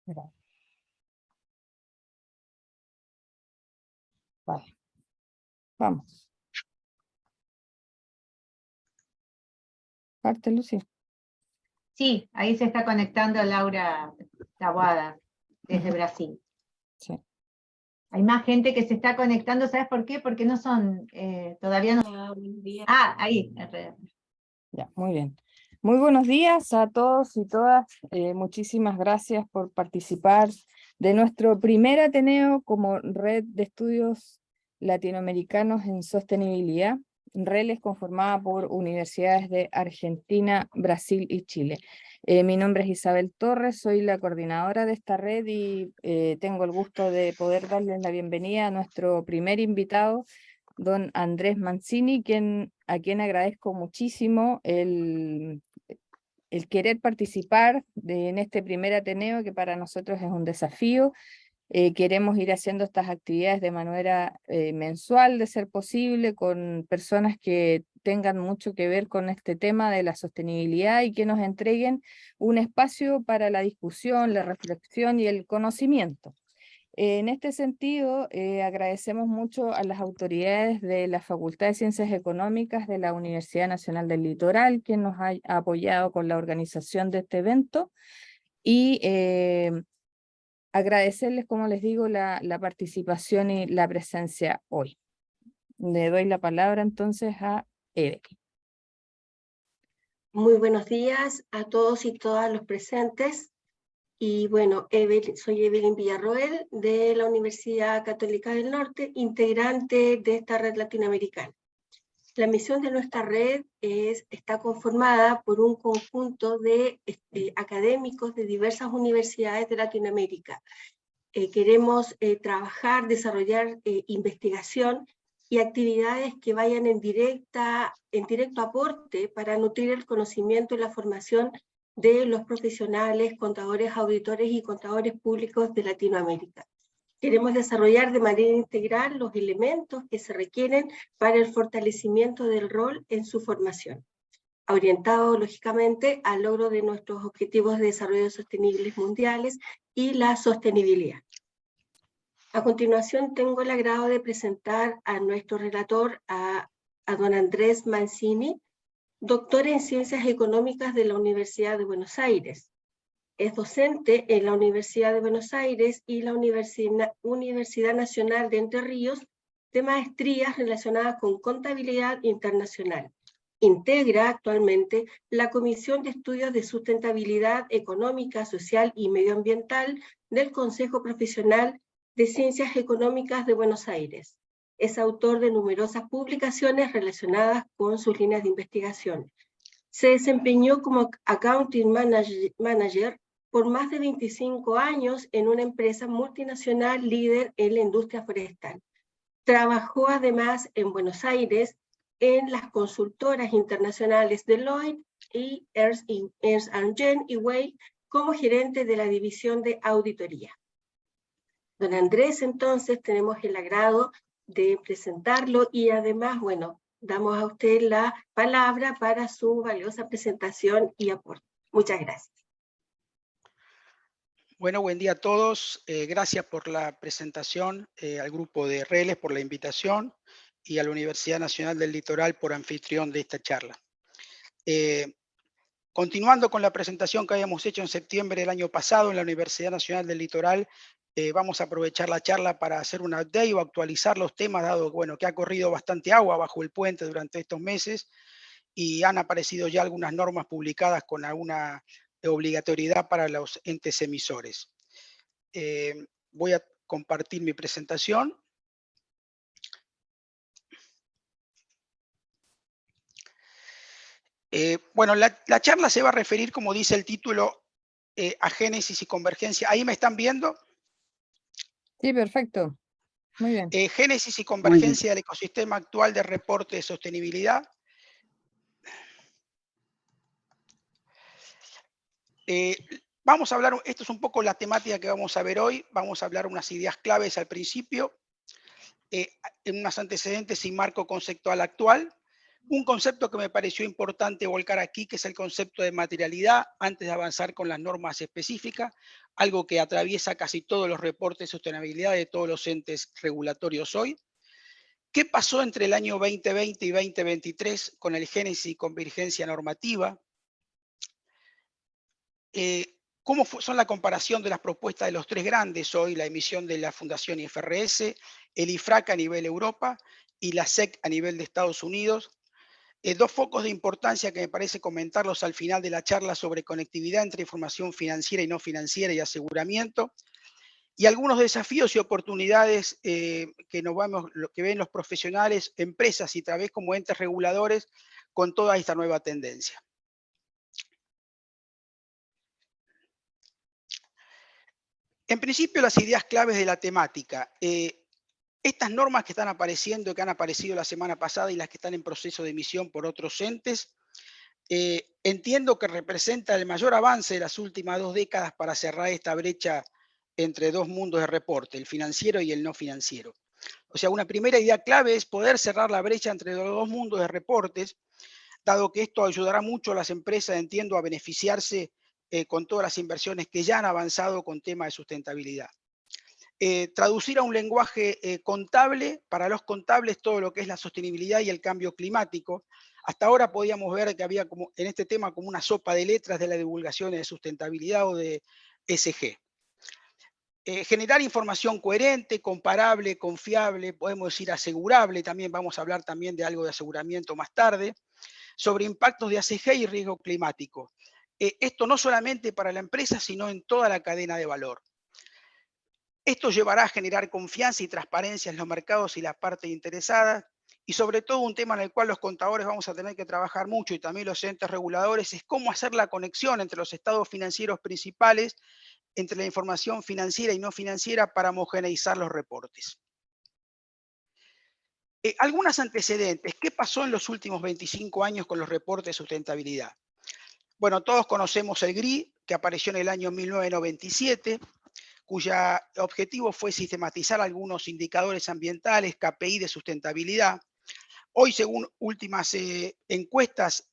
Mira. Vale, vamos. Parte, Lucy. Sí, ahí se está conectando Laura Taboada, desde Brasil. Sí. Hay más gente que se está conectando, ¿sabes por qué? Porque no son, todavía no... Ah, ahí. Ya, muy bien. Muy buenos días a todos y todas. Muchísimas gracias por participar de nuestro primer Ateneo como Red de Estudios Latinoamericanos en Sostenibilidad. REL es conformada por universidades de Argentina, Brasil y Chile. Mi nombre es Isabel Torres, soy la coordinadora de esta red y tengo el gusto de poder darles la bienvenida a nuestro primer invitado, don Andrés Mancini, a quien agradezco muchísimo el querer participar en este primer Ateneo, que para nosotros es un desafío. Queremos ir haciendo estas actividades de manera mensual, de ser posible, con personas que tengan mucho que ver con este tema de la sostenibilidad y que nos entreguen un espacio para la discusión, la reflexión y el conocimiento. En este sentido, agradecemos mucho a las autoridades de la Facultad de Ciencias Económicas de la Universidad Nacional del Litoral, que nos ha apoyado con la organización de este evento, y agradecerles, como les digo, la participación y la presencia hoy. Le doy la palabra entonces a Eve. Muy buenos días a todos y todas los presentes. Y bueno, soy Evelyn Villarroel de la Universidad Católica del Norte, integrante de esta red latinoamericana. La misión de nuestra red está conformada por un conjunto de académicos de diversas universidades de Latinoamérica. Queremos trabajar, desarrollar investigación y actividades que vayan en directo aporte para nutrir el conocimiento y la formación de los profesionales, contadores, auditores y contadores públicos de Latinoamérica. Queremos desarrollar de manera integral los elementos que se requieren para el fortalecimiento del rol en su formación, orientado lógicamente al logro de nuestros objetivos de desarrollo sostenibles mundiales y la sostenibilidad. A continuación tengo el agrado de presentar a nuestro relator, a don Andrés Mancini, doctor en Ciencias Económicas de la Universidad de Buenos Aires. Es docente en la Universidad de Buenos Aires y la Universidad Nacional de Entre Ríos de maestrías relacionadas con contabilidad internacional. Integra actualmente la Comisión de Estudios de Sustentabilidad Económica, Social y Medioambiental del Consejo Profesional de Ciencias Económicas de Buenos Aires. Es autor de numerosas publicaciones relacionadas con sus líneas de investigación. Se desempeñó como Accounting Manager por más de 25 años en una empresa multinacional líder en la industria forestal. Trabajó además en Buenos Aires en las consultoras internacionales Deloitte y Ernst & Young como gerente de la división de auditoría. Don Andrés, entonces, tenemos el agrado de presentarlo y además, bueno, damos a usted la palabra para su valiosa presentación y aporte. Muchas gracias. Bueno, buen día a todos. Gracias por la presentación, al grupo de RELES por la invitación y a la Universidad Nacional del Litoral por anfitrión de esta charla. Continuando con la presentación que habíamos hecho en septiembre del año pasado en la Universidad Nacional del Litoral, vamos a aprovechar la charla para hacer un update o actualizar los temas, dado bueno, que ha corrido bastante agua bajo el puente durante estos meses y han aparecido ya algunas normas publicadas con alguna obligatoriedad para los entes emisores. Voy a compartir mi presentación. Bueno, la charla se va a referir, como dice el título, a génesis y convergencia. ¿Ahí me están viendo? Sí, perfecto. Muy bien. Génesis y convergencia del ecosistema actual de reporte de sostenibilidad. Vamos a hablar, esto es un poco la temática que vamos a ver hoy. Vamos a hablar unas ideas claves al principio, en unos antecedentes y marco conceptual actual. Un concepto que me pareció importante volcar aquí, que es el concepto de materialidad, antes de avanzar con las normas específicas, algo que atraviesa casi todos los reportes de sostenibilidad de todos los entes regulatorios hoy. ¿Qué pasó entre el año 2020 y 2023 con el génesis y convergencia normativa? ¿Cómo son la comparación de las propuestas de los tres grandes hoy, la emisión de la Fundación IFRS, el IFRAC a nivel Europa y la SEC a nivel de Estados Unidos? Dos focos de importancia que me parece comentarlos al final de la charla sobre conectividad entre información financiera y no financiera y aseguramiento, y algunos desafíos y oportunidades que ven los profesionales, empresas y tal vez como entes reguladores con toda esta nueva tendencia. En principio, las ideas claves de la temática. Estas normas que están apareciendo, que han aparecido la semana pasada y las que están en proceso de emisión por otros entes, entiendo que representa el mayor avance de las últimas 2 décadas para cerrar esta brecha entre dos mundos de reporte, el financiero y el no financiero. O sea, una primera idea clave es poder cerrar la brecha entre los dos mundos de reportes, dado que esto ayudará mucho a las empresas, entiendo, a beneficiarse con todas las inversiones que ya han avanzado con temas de sustentabilidad. Traducir a un lenguaje contable, para los contables, todo lo que es la sostenibilidad y el cambio climático. Hasta ahora podíamos ver que había como, en este tema como una sopa de letras de la divulgación de sustentabilidad o de ESG. Generar información coherente, comparable, confiable, podemos decir asegurable, también vamos a hablar también de algo de aseguramiento más tarde, sobre impactos de ESG y riesgo climático. Esto no solamente para la empresa, sino en toda la cadena de valor. Esto llevará a generar confianza y transparencia en los mercados y las partes interesadas, y sobre todo un tema en el cual los contadores vamos a tener que trabajar mucho y también los entes reguladores, es cómo hacer la conexión entre los estados financieros principales, entre la información financiera y no financiera para homogeneizar los reportes. Algunos antecedentes. ¿Qué pasó en los últimos 25 años con los reportes de sustentabilidad? Bueno, todos conocemos el GRI, que apareció en el año 1997, cuyo objetivo fue sistematizar algunos indicadores ambientales, KPI de sustentabilidad. Hoy, según últimas encuestas,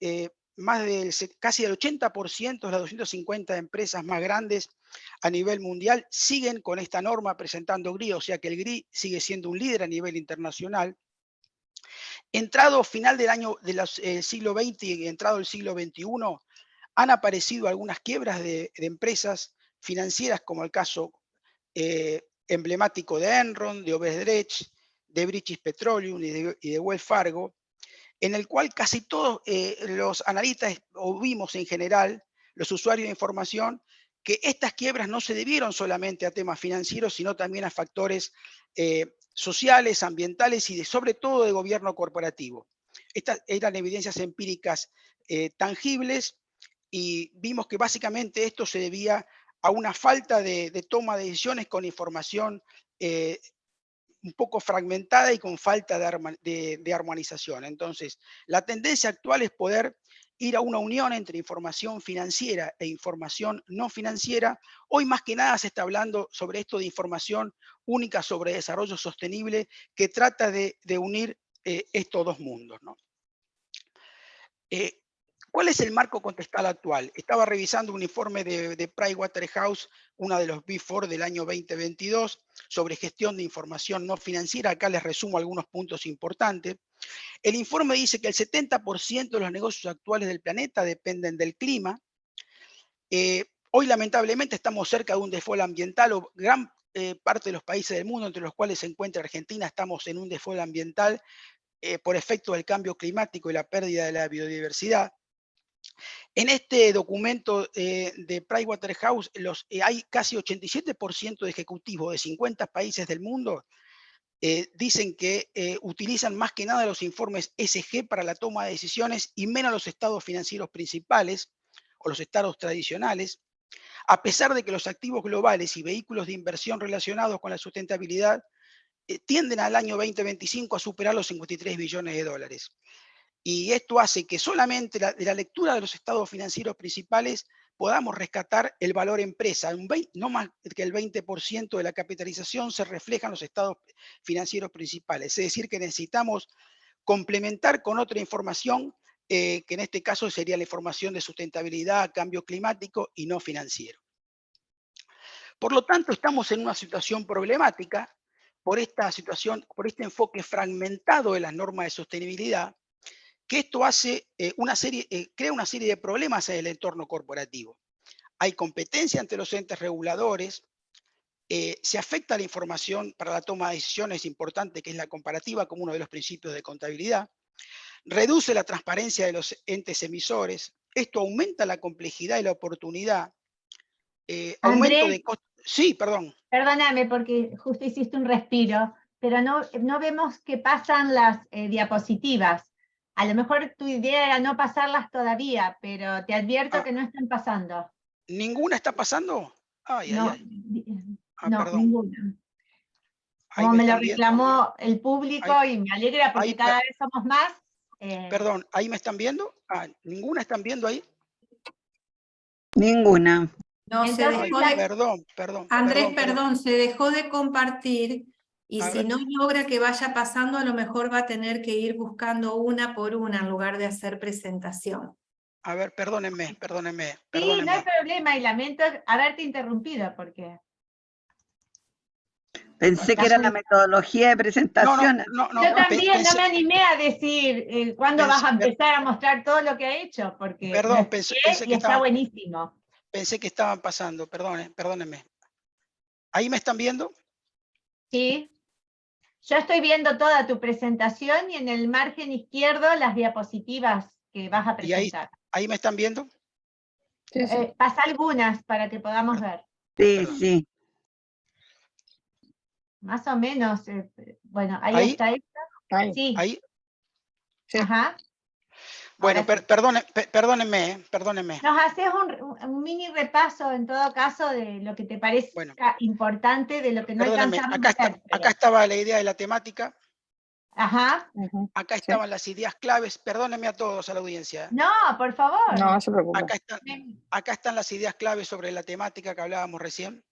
casi el 80% de las 250 empresas más grandes a nivel mundial siguen con esta norma presentando GRI, o sea que el GRI sigue siendo un líder a nivel internacional. Entrado final del siglo XX y entrado el siglo XXI, han aparecido algunas quiebras de empresas financieras, como el caso emblemático de Enron, de Odebrecht, de British Petroleum y de Wells Fargo, en el cual casi todos los analistas, o vimos en general, los usuarios de información, que estas quiebras no se debieron solamente a temas financieros, sino también a factores sociales, ambientales y sobre todo de gobierno corporativo. Estas eran evidencias empíricas tangibles, y vimos que básicamente esto se debía a una falta de toma de decisiones con información un poco fragmentada y con falta de armonización. Entonces, la tendencia actual es poder ir a una unión entre información financiera e información no financiera. Hoy más que nada se está hablando sobre esto de información única sobre desarrollo sostenible, que trata de unir estos dos mundos, ¿no? ¿Cuál es el marco contextual actual? Estaba revisando un informe de Pricewaterhouse, una de los Big Four del año 2022, sobre gestión de información no financiera. Acá les resumo algunos puntos importantes. El informe dice que el 70% de los negocios actuales del planeta dependen del clima. Hoy, lamentablemente, estamos cerca de un default ambiental, o gran parte de los países del mundo, entre los cuales se encuentra Argentina, estamos en un default ambiental por efecto del cambio climático y la pérdida de la biodiversidad. En este documento de Pricewaterhouse hay casi 87% de ejecutivos de 50 países del mundo dicen que utilizan más que nada los informes ESG para la toma de decisiones y menos los estados financieros principales o los estados tradicionales, a pesar de que los activos globales y vehículos de inversión relacionados con la sustentabilidad tienden al año 2025 a superar los 53 billones de dólares. Y esto hace que solamente de la lectura de los estados financieros principales podamos rescatar el valor empresa. No más que el 20% de la capitalización se refleja en los estados financieros principales. Es decir, que necesitamos complementar con otra información que en este caso sería la información de sustentabilidad, cambio climático y no financiero. Por lo tanto, estamos en una situación problemática por esta situación, por este enfoque fragmentado de las normas de sostenibilidad, que esto hace crea una serie de problemas en el entorno corporativo. Hay competencia entre los entes reguladores, se afecta la información para la toma de decisiones importante, que es la comparativa como uno de los principios de contabilidad, reduce la transparencia de los entes emisores, esto aumenta la complejidad y la oportunidad, aumento Andrés, de costos. Sí, perdón. perdóname porque justo hiciste un respiro, pero no vemos que pasan las diapositivas. A lo mejor tu idea era no pasarlas todavía, pero te advierto Ah, que no están pasando. ¿ninguna está pasando? Ay, ay, No, ay. no, Perdón. ninguna. Ahí Como me me lo están viendo. reclamó el público Ahí, y me alegra porque ahí, cada vez somos más. perdón, ¿ahí me están viendo? ¿Ninguna están viendo ahí? Ninguna. No, se Entonces, Ay, dejó de, Andrés, perdón. perdón, se dejó de compartir y A si ver, no logra que vaya pasando, a lo mejor va a tener que ir buscando una por una en lugar de hacer presentación. perdónenme. sí, no hay problema y lamento haberte interrumpido porque... Pensé que era la metodología de presentación. Yo también no Pensé, me animé a decir cuándo vas a empezar a mostrar todo lo que ha hecho, porque lo perdón, escuché y está buenísimo. pensé que estaban pasando, perdónenme. ¿Ahí me están viendo? Sí, yo estoy viendo toda tu presentación y en el margen izquierdo las diapositivas que vas a ¿Y ahí, presentar. ahí me están viendo? Sí, sí. Pasa algunas para que podamos ver. Sí, Perdón. sí. Más o menos. Bueno, ahí ¿Ahí? está esta. Ahí, Sí, ¿Ahí? sí. ajá. Bueno, Ahora sí. perdónenme. Nos haces un mini repaso en todo caso de lo que te parece Bueno, importante, de lo que no perdónenme. alcanzamos a ver. Acá estaba la idea de la temática. Ajá. Acá Sí. estaban las ideas claves. Perdónenme a todos, a la audiencia. No, por favor. No se preocupe. Acá están las ideas claves sobre la temática que hablábamos recién.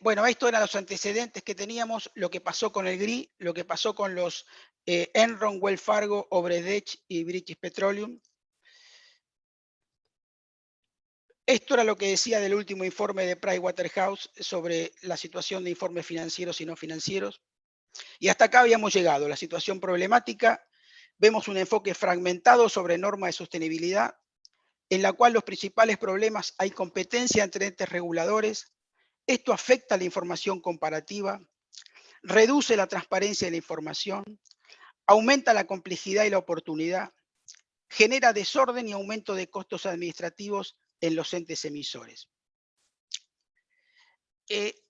Bueno, estos eran los antecedentes que teníamos, lo que pasó con el GRI, lo que pasó con los Enron, Wells Fargo, Obredech y British Petroleum. Esto era lo que decía del último informe de Pricewaterhouse sobre la situación de informes financieros y no financieros. Y hasta acá habíamos llegado, la situación problemática. Vemos un enfoque fragmentado sobre normas de sostenibilidad, en la cual los principales problemas hay competencia entre entes reguladores. Esto afecta la información comparativa, reduce la transparencia de la información, aumenta la complejidad y la oportunidad, genera desorden y aumento de costos administrativos en los entes emisores.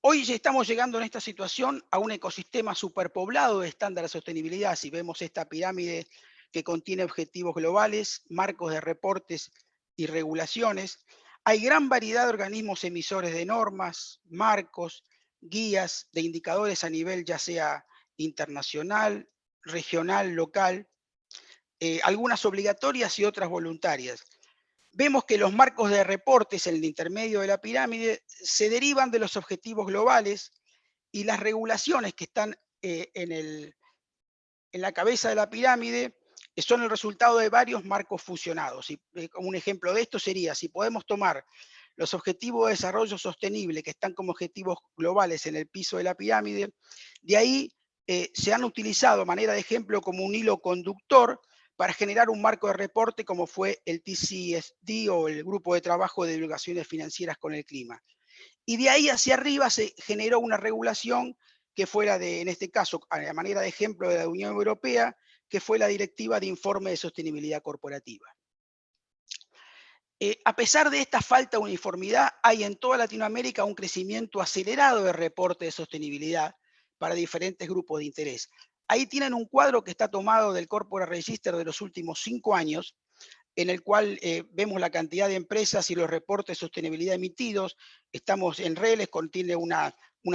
Hoy ya estamos llegando en esta situación a un ecosistema superpoblado de estándares de sostenibilidad. Si vemos esta pirámide que contiene objetivos globales, marcos de reportes y regulaciones, hay gran variedad de organismos emisores de normas, marcos, guías de indicadores a nivel ya sea internacional, regional, local, algunas obligatorias y otras voluntarias. Vemos que los marcos de reportes en el intermedio de la pirámide se derivan de los objetivos globales y las regulaciones que están en la cabeza de la pirámide son el resultado de varios marcos fusionados. Y como un ejemplo de esto sería, si podemos tomar los objetivos de desarrollo sostenible que están como objetivos globales en el piso de la pirámide, de ahí se han utilizado a manera de ejemplo como un hilo conductor para generar un marco de reporte como fue el TCFD o el Grupo de Trabajo de Divulgaciones Financieras con el Clima. Y de ahí hacia arriba se generó una regulación que fue la de, en este caso, a manera de ejemplo de la Unión Europea, que fue la Directiva de Informe de Sostenibilidad Corporativa. A pesar de esta falta de uniformidad, hay en toda Latinoamérica un crecimiento acelerado de reporte de sostenibilidad para diferentes grupos de interés. Ahí tienen un cuadro que está tomado del Corporate Register de los últimos 5 años, en el cual vemos la cantidad de empresas y los reportes de sostenibilidad emitidos. Estamos en RELES, contiene una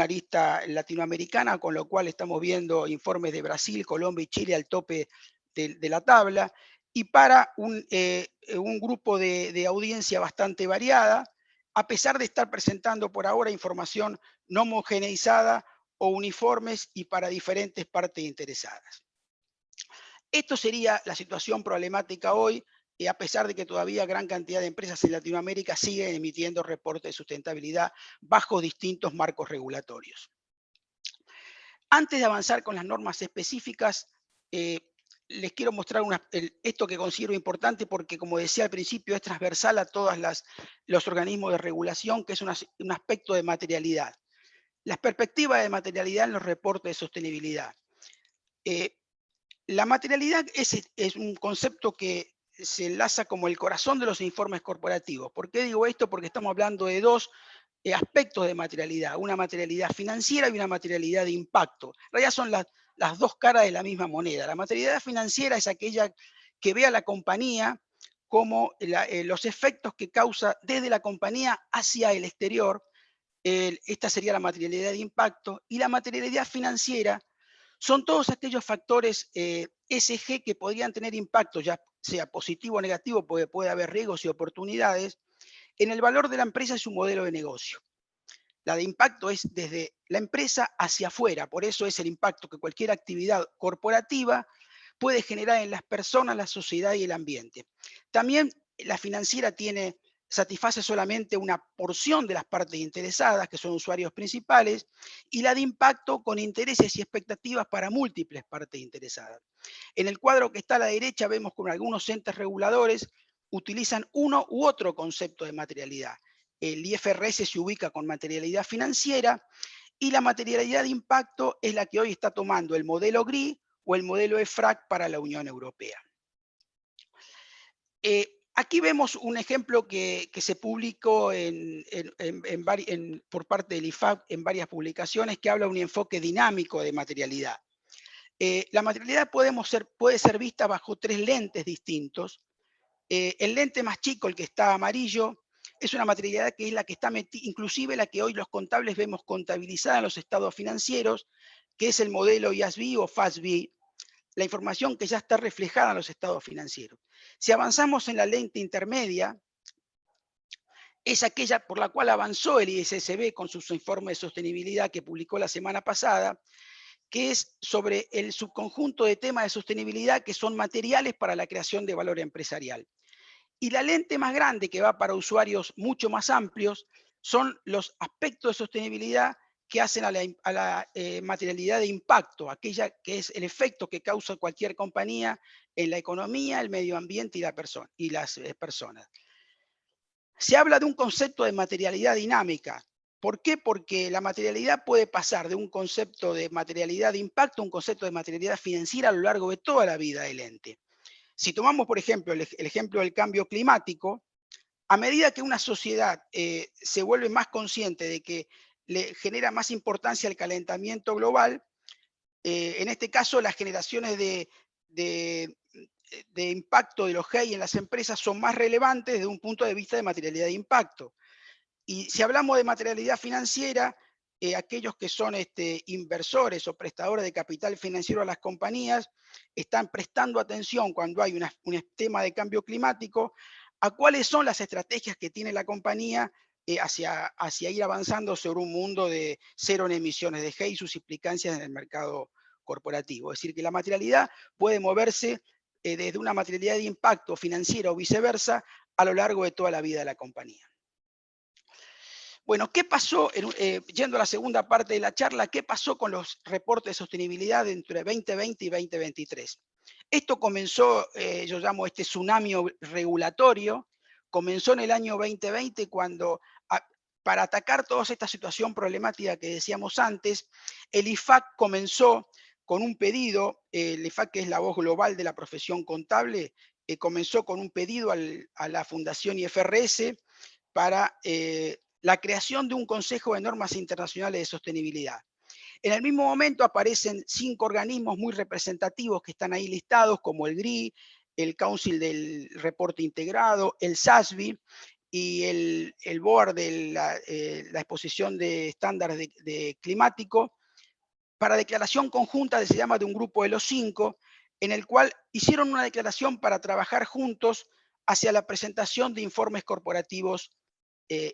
lista latinoamericana, con lo cual estamos viendo informes de Brasil, Colombia y Chile al tope de la tabla, y para un grupo de audiencia bastante variada, a pesar de estar presentando por ahora información no homogeneizada o uniformes y para diferentes partes interesadas. Esto sería la situación problemática hoy, a pesar de que todavía gran cantidad de empresas en Latinoamérica siguen emitiendo reportes de sustentabilidad bajo distintos marcos regulatorios. Antes de avanzar con las normas específicas, les quiero mostrar esto que considero importante porque, como decía al principio, es transversal a todos los organismos de regulación, que es un aspecto de materialidad. Las perspectivas de materialidad en los reportes de sostenibilidad. La materialidad es un concepto que se enlaza como el corazón de los informes corporativos. ¿Por qué digo esto? Porque estamos hablando de dos aspectos de materialidad, una materialidad financiera y una materialidad de impacto. En realidad son las dos caras de la misma moneda. La materialidad financiera es aquella que ve a la compañía como los efectos que causa desde la compañía hacia el exterior. Esta sería la materialidad de impacto. Y la materialidad financiera son todos aquellos factores ESG que podrían tener impacto, ya sea positivo o negativo, porque puede haber riesgos y oportunidades, en el valor de la empresa y su modelo de negocio. La de impacto es desde la empresa hacia afuera, por eso es el impacto que cualquier actividad corporativa puede generar en las personas, la sociedad y el ambiente. También la financiera satisface solamente una porción de las partes interesadas, que son usuarios principales, y la de impacto con intereses y expectativas para múltiples partes interesadas. En el cuadro que está a la derecha vemos que algunos entes reguladores utilizan uno u otro concepto de materialidad. El IFRS se ubica con materialidad financiera y la materialidad de impacto es la que hoy está tomando el modelo GRI o el modelo EFRAG para la Unión Europea. Aquí vemos un ejemplo que se publicó por parte del IFAC en varias publicaciones que habla de un enfoque dinámico de materialidad. La materialidad puede ser vista bajo tres lentes distintos. El lente más chico, el que está amarillo, es una materialidad que es la que está inclusive la que hoy los contables vemos contabilizada en los estados financieros, que es el modelo IASB o FASB, la información que ya está reflejada en los estados financieros. Si avanzamos en la lente intermedia, es aquella por la cual avanzó el ISSB con sus informes de sostenibilidad que publicó la semana pasada, que es sobre el subconjunto de temas de sostenibilidad que son materiales para la creación de valor empresarial. Y la lente más grande, que va para usuarios mucho más amplios, son los aspectos de sostenibilidad que hacen a la materialidad de impacto, aquella que es el efecto que causa cualquier compañía en la economía, el medio ambiente y las personas. Se habla de un concepto de materialidad dinámica. ¿Por qué? Porque la materialidad puede pasar de un concepto de materialidad de impacto a un concepto de materialidad financiera a lo largo de toda la vida del ente. Si tomamos, por ejemplo, el ejemplo del cambio climático, a medida que una sociedad se vuelve más consciente de que le genera más importancia el calentamiento global, en este caso las generaciones de impacto de los GEI en las empresas son más relevantes desde un punto de vista de materialidad de impacto. Y si hablamos de materialidad financiera, aquellos que son inversores o prestadores de capital financiero a las compañías están prestando atención cuando hay un tema de cambio climático a cuáles son las estrategias que tiene la compañía hacia ir avanzando sobre un mundo de cero en emisiones de GEI y sus implicancias en el mercado corporativo. Es decir, que la materialidad puede moverse desde una materialidad de impacto financiero o viceversa a lo largo de toda la vida de la compañía. Bueno, ¿qué pasó, yendo a la segunda parte de la charla, qué pasó con los reportes de sostenibilidad entre 2020 y 2023? Esto comenzó, yo llamo este tsunami regulatorio, comenzó en el año 2020 cuando, para atacar toda esta situación problemática que decíamos antes, el IFAC comenzó con un pedido, el IFAC, que es la voz global de la profesión contable, comenzó con un pedido a la Fundación IFRS para la creación de un Consejo de Normas Internacionales de Sostenibilidad. En el mismo momento aparecen 5 organismos muy representativos que están ahí listados, como el GRI, el Council del Reporte Integrado, el SASB y el Board de la Exposición de Estándares de Climático, para declaración conjunta se llama de un grupo de los 5, en el cual hicieron una declaración para trabajar juntos hacia la presentación de informes corporativos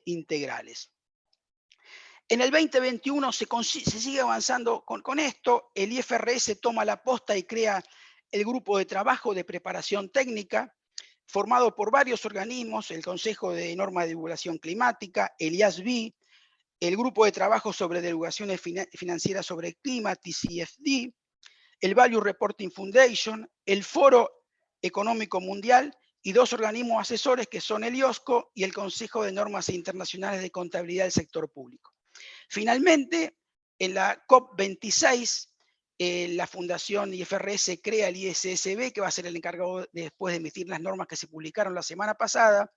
integrales. En el 2021 se sigue avanzando con esto, el IFRS toma la posta y crea el grupo de trabajo de preparación técnica, formado por varios organismos, el Consejo de Norma de Divulgación Climática, el IASB, el Grupo de Trabajo sobre Divulgaciones Financieras sobre el Clima, TCFD, el Value Reporting Foundation, el Foro Económico Mundial y dos organismos asesores que son el IOSCO y el Consejo de Normas Internacionales de Contabilidad del Sector Público. Finalmente, en la COP26, la Fundación IFRS crea el ISSB, que va a ser el encargado después de emitir las normas que se publicaron la semana pasada,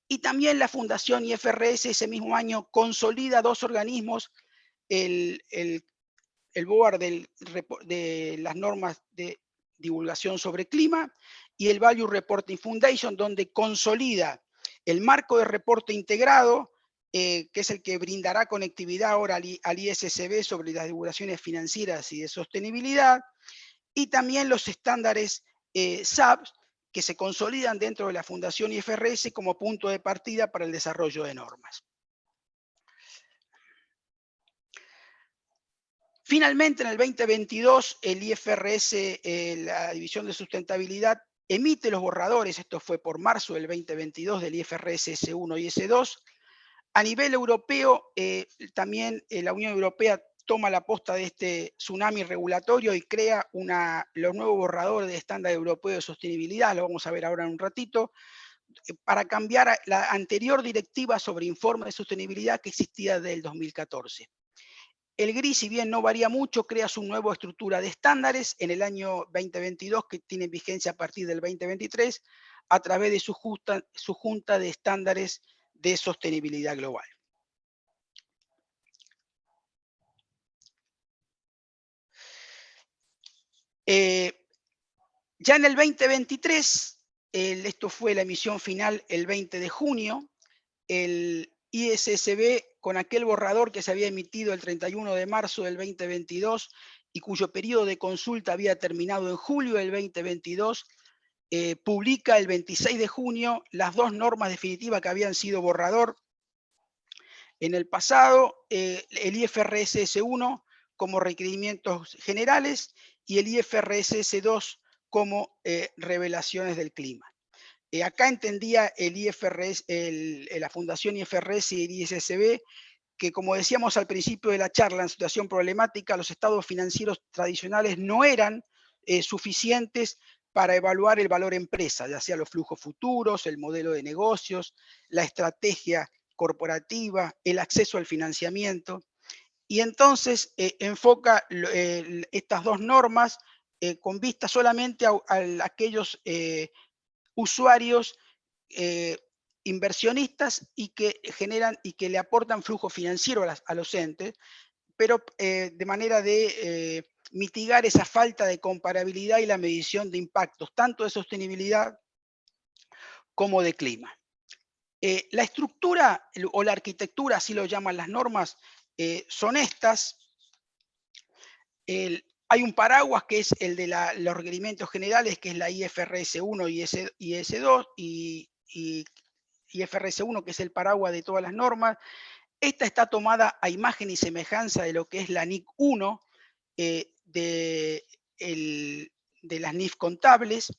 y también la Fundación IFRS ese mismo año consolida dos organismos, el BOAR de las normas de divulgación sobre clima y el Value Reporting Foundation, donde consolida el marco de reporte integrado, que es el que brindará conectividad ahora al ISSB sobre las divulgaciones financieras y de sostenibilidad, y también los estándares SAP, que se consolidan dentro de la Fundación IFRS como punto de partida para el desarrollo de normas. Finalmente, en el 2022, el IFRS, la División de Sustentabilidad, emite los borradores, esto fue por marzo del 2022, del IFRS S1 y S2. A nivel europeo, también la Unión Europea toma la posta de este tsunami regulatorio y crea los nuevos borradores de estándar europeo de sostenibilidad, lo vamos a ver ahora en un ratito, para cambiar la anterior directiva sobre informe de sostenibilidad que existía desde el 2014. El GRI, si bien no varía mucho, crea su nueva estructura de estándares en el año 2022, que tiene vigencia a partir del 2023, a través de su junta de estándares de sostenibilidad global. Ya en el 2023, esto fue la emisión final el 20 de junio, el ISSB, con aquel borrador que se había emitido el 31 de marzo del 2022 y cuyo periodo de consulta había terminado en julio del 2022, publica el 26 de junio las dos normas definitivas que habían sido borrador en el pasado, el IFRS S1 como requerimientos generales y el IFRS S2 como revelaciones del clima. Acá entendía el IFRS, la Fundación IFRS y el ISSB que, como decíamos al principio de la charla, en situación problemática, los estados financieros tradicionales no eran suficientes para evaluar el valor empresa, ya sea los flujos futuros, el modelo de negocios, la estrategia corporativa, el acceso al financiamiento. Y entonces enfoca estas dos normas con vista solamente a aquellos usuarios inversionistas y que generan y que le aportan flujo financiero a los entes, pero de manera de mitigar esa falta de comparabilidad y la medición de impactos, tanto de sostenibilidad como de clima. La estructura o la arquitectura, así lo llaman las normas, son estas. Hay un paraguas que es el de los requerimientos generales, que es la IFRS 1 y S2, y IFRS 1, que es el paraguas de todas las normas. Esta está tomada a imagen y semejanza de lo que es la NIC 1 de las NIF contables.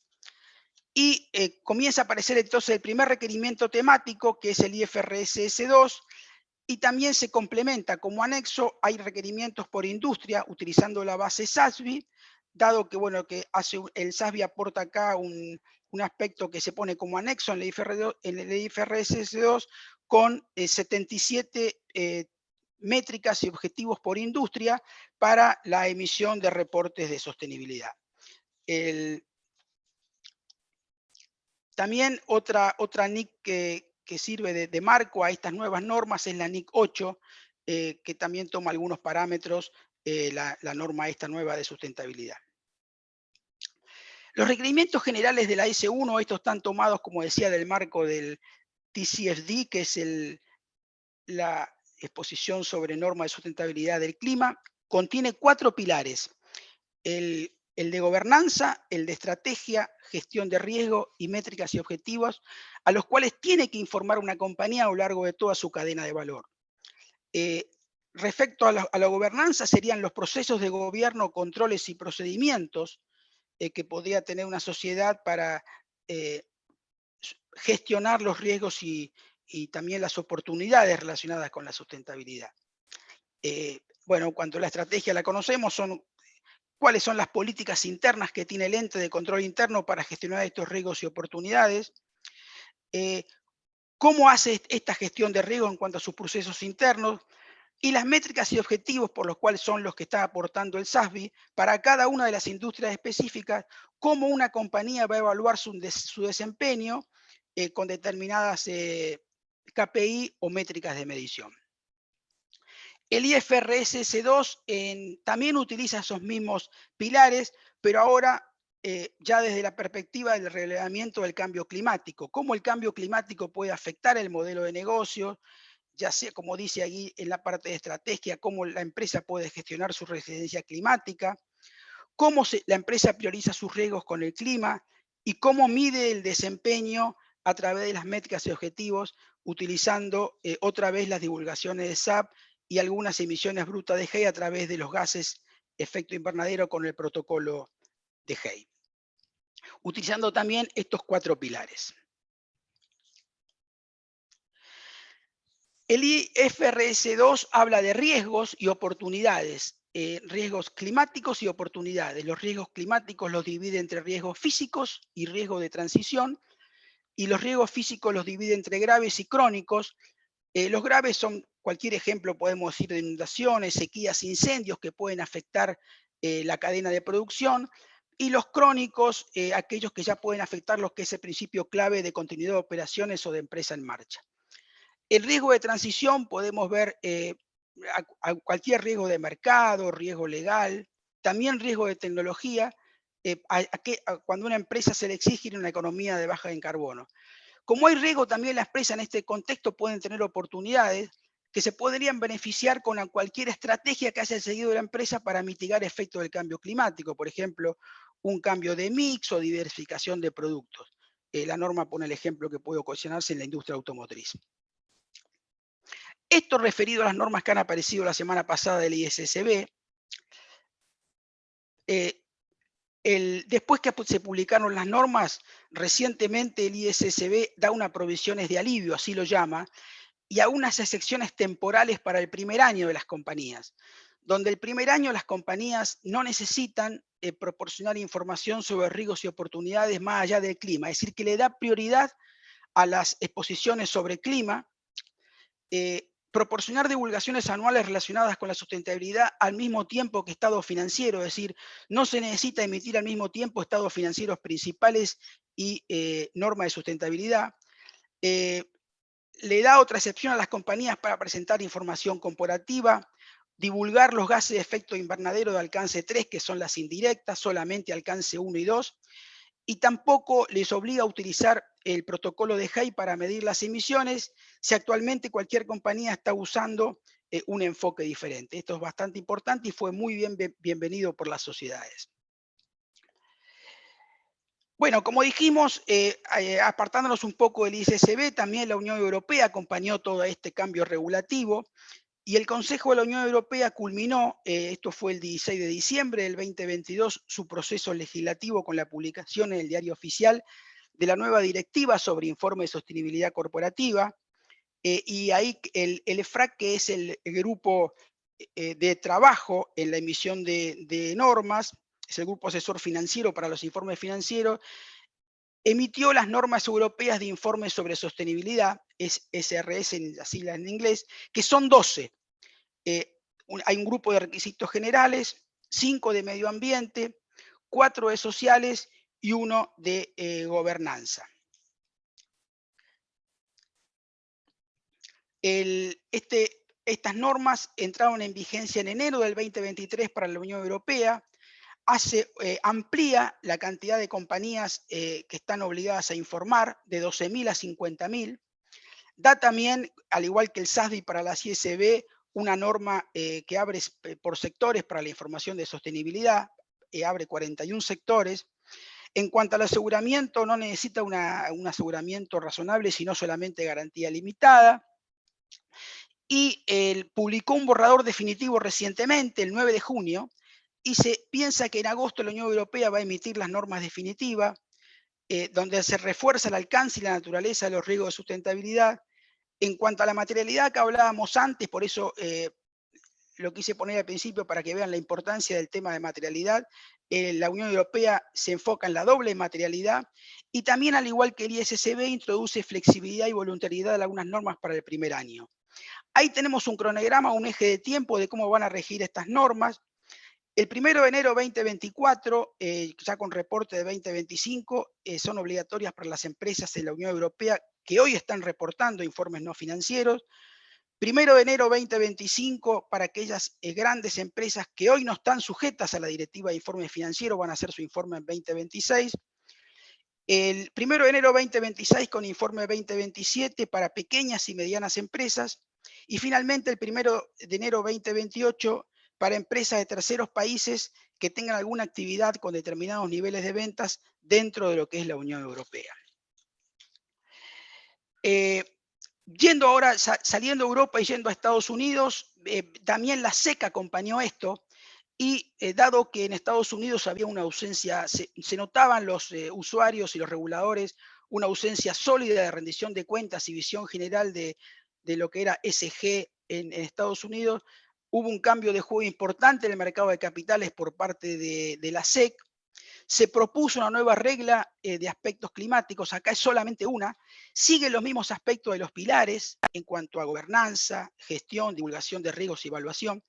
Y comienza a aparecer entonces el primer requerimiento temático, que es el IFRS S2, y también se complementa como anexo, hay requerimientos por industria utilizando la base SASB, dado que, bueno, que el SASB aporta acá un aspecto que se pone como anexo en el IFRS S2 con 77 métricas y objetivos por industria para la emisión de reportes de sostenibilidad. También otra NIC que sirve de marco a estas nuevas normas es la NIC 8, que también toma algunos parámetros, la norma esta nueva de sustentabilidad. Los requerimientos generales de la S1, estos están tomados, como decía, del marco del TCFD, que es la exposición sobre norma de sustentabilidad del clima, contiene 4 pilares. El de gobernanza, el de estrategia, gestión de riesgo y métricas y objetivos, a los cuales tiene que informar una compañía a lo largo de toda su cadena de valor. Respecto a la gobernanza, serían los procesos de gobierno, controles y procedimientos que podría tener una sociedad para gestionar los riesgos y también las oportunidades relacionadas con la sustentabilidad. Bueno, cuando la estrategia la conocemos, cuáles son las políticas internas que tiene el ente de control interno para gestionar estos riesgos y oportunidades, cómo hace esta gestión de riesgo en cuanto a sus procesos internos, y las métricas y objetivos por los cuales son los que está aportando el SASB para cada una de las industrias específicas, cómo una compañía va a evaluar su desempeño con determinadas KPI o métricas de medición. El IFRS S2 también utiliza esos mismos pilares, pero ahora ya desde la perspectiva del relevamiento del cambio climático, cómo el cambio climático puede afectar el modelo de negocio, ya sea, como dice ahí en la parte de estrategia, cómo la empresa puede gestionar su resiliencia climática, cómo la empresa prioriza sus riesgos con el clima y cómo mide el desempeño a través de las métricas y objetivos, utilizando otra vez las divulgaciones de SAP y algunas emisiones brutas de Hay a través de los gases efecto invernadero con el protocolo de Hay. Utilizando también estos 4 pilares. El IFRS 2 habla de riesgos y oportunidades, riesgos climáticos y oportunidades. Los riesgos climáticos los divide entre riesgos físicos y riesgos de transición, y los riesgos físicos los divide entre graves y crónicos. Los graves son, cualquier ejemplo podemos decir, de inundaciones, sequías, incendios que pueden afectar la cadena de producción, y los crónicos, aquellos que ya pueden afectar lo que es el principio clave de continuidad de operaciones o de empresa en marcha. El riesgo de transición podemos ver a cualquier riesgo de mercado, riesgo legal, también riesgo de tecnología, cuando una empresa se le exige una economía de baja en carbono. Como hay riesgo también, las empresas en este contexto pueden tener oportunidades que se podrían beneficiar con cualquier estrategia que haya seguido la empresa para mitigar efectos del cambio climático, por ejemplo, un cambio de mix o diversificación de productos. La norma pone el ejemplo que puede ocasionarse en la industria automotriz. Esto referido a las normas que han aparecido la semana pasada del ISSB. Después que se publicaron las normas, recientemente el ISSB da unas provisiones de alivio, así lo llama, y a unas excepciones temporales para el primer año de las compañías, donde el primer año las compañías no necesitan proporcionar información sobre riesgos y oportunidades más allá del clima, es decir, que le da prioridad a las exposiciones sobre clima, proporcionar divulgaciones anuales relacionadas con la sustentabilidad al mismo tiempo que estado financiero, es decir, no se necesita emitir al mismo tiempo estados financieros principales y normas de sustentabilidad. Le da otra excepción a las compañías para presentar información corporativa, divulgar los gases de efecto invernadero de alcance 3, que son las indirectas, solamente alcance 1 y 2, y tampoco les obliga a utilizar el protocolo de Hay para medir las emisiones si actualmente cualquier compañía está usando un enfoque diferente. Esto es bastante importante y fue muy bienvenido por las sociedades. Bueno, como dijimos, apartándonos un poco del ISSB, también la Unión Europea acompañó todo este cambio regulativo y el Consejo de la Unión Europea culminó, esto fue el 16 de diciembre del 2022, su proceso legislativo con la publicación en el Diario Oficial de la nueva directiva sobre informe de sostenibilidad corporativa, y ahí el EFRAC, que es el grupo de trabajo en la emisión de normas, es el grupo asesor financiero para los informes financieros, emitió las normas europeas de informes sobre sostenibilidad, es SRS, así en inglés, que son 12. Hay un grupo de requisitos generales, 5 de medio ambiente, 4 de sociales y 1 de gobernanza. Estas normas entraron en vigencia en enero del 2023 para la Unión Europea, amplía la cantidad de compañías que están obligadas a informar de 12.000 a 50.000, da también, al igual que el SASB para la ISSB, una norma que abre por sectores para la información de sostenibilidad, abre 41 sectores. En cuanto al aseguramiento, no necesita un aseguramiento razonable, sino solamente garantía limitada. Y publicó un borrador definitivo recientemente, el 9 de junio, y se piensa que en agosto la Unión Europea va a emitir las normas definitivas, donde se refuerza el alcance y la naturaleza de los riesgos de sustentabilidad. En cuanto a la materialidad que hablábamos antes, por eso lo quise poner al principio para que vean la importancia del tema de materialidad, la Unión Europea se enfoca en la doble materialidad y también, al igual que el ISSB, introduce flexibilidad y voluntariedad en algunas normas para el primer año. Ahí tenemos un cronograma, un eje de tiempo de cómo van a regir estas normas. El 1 de enero 2024, ya con reporte de 2025, son obligatorias para las empresas en la Unión Europea que hoy están reportando informes no financieros. 1 de enero 2025, para aquellas grandes empresas que hoy no están sujetas a la directiva de informe financiero, van a hacer su informe en 2026. El 1 de enero 2026 con informe 2027 para pequeñas y medianas empresas. Y finalmente el 1 de enero 2028 para empresas de terceros países que tengan alguna actividad con determinados niveles de ventas dentro de lo que es la Unión Europea. Yendo ahora, saliendo a Europa y yendo a Estados Unidos, también la SEC acompañó esto, y dado que en Estados Unidos había una ausencia, se notaban los usuarios y los reguladores una ausencia sólida de rendición de cuentas y visión general de lo que era ESG en Estados Unidos, hubo un cambio de juego importante en el mercado de capitales por parte de la SEC. Se propuso una nueva regla de aspectos climáticos, acá es solamente una, sigue los mismos aspectos de los pilares en cuanto a gobernanza, gestión, divulgación de riesgos y evaluación,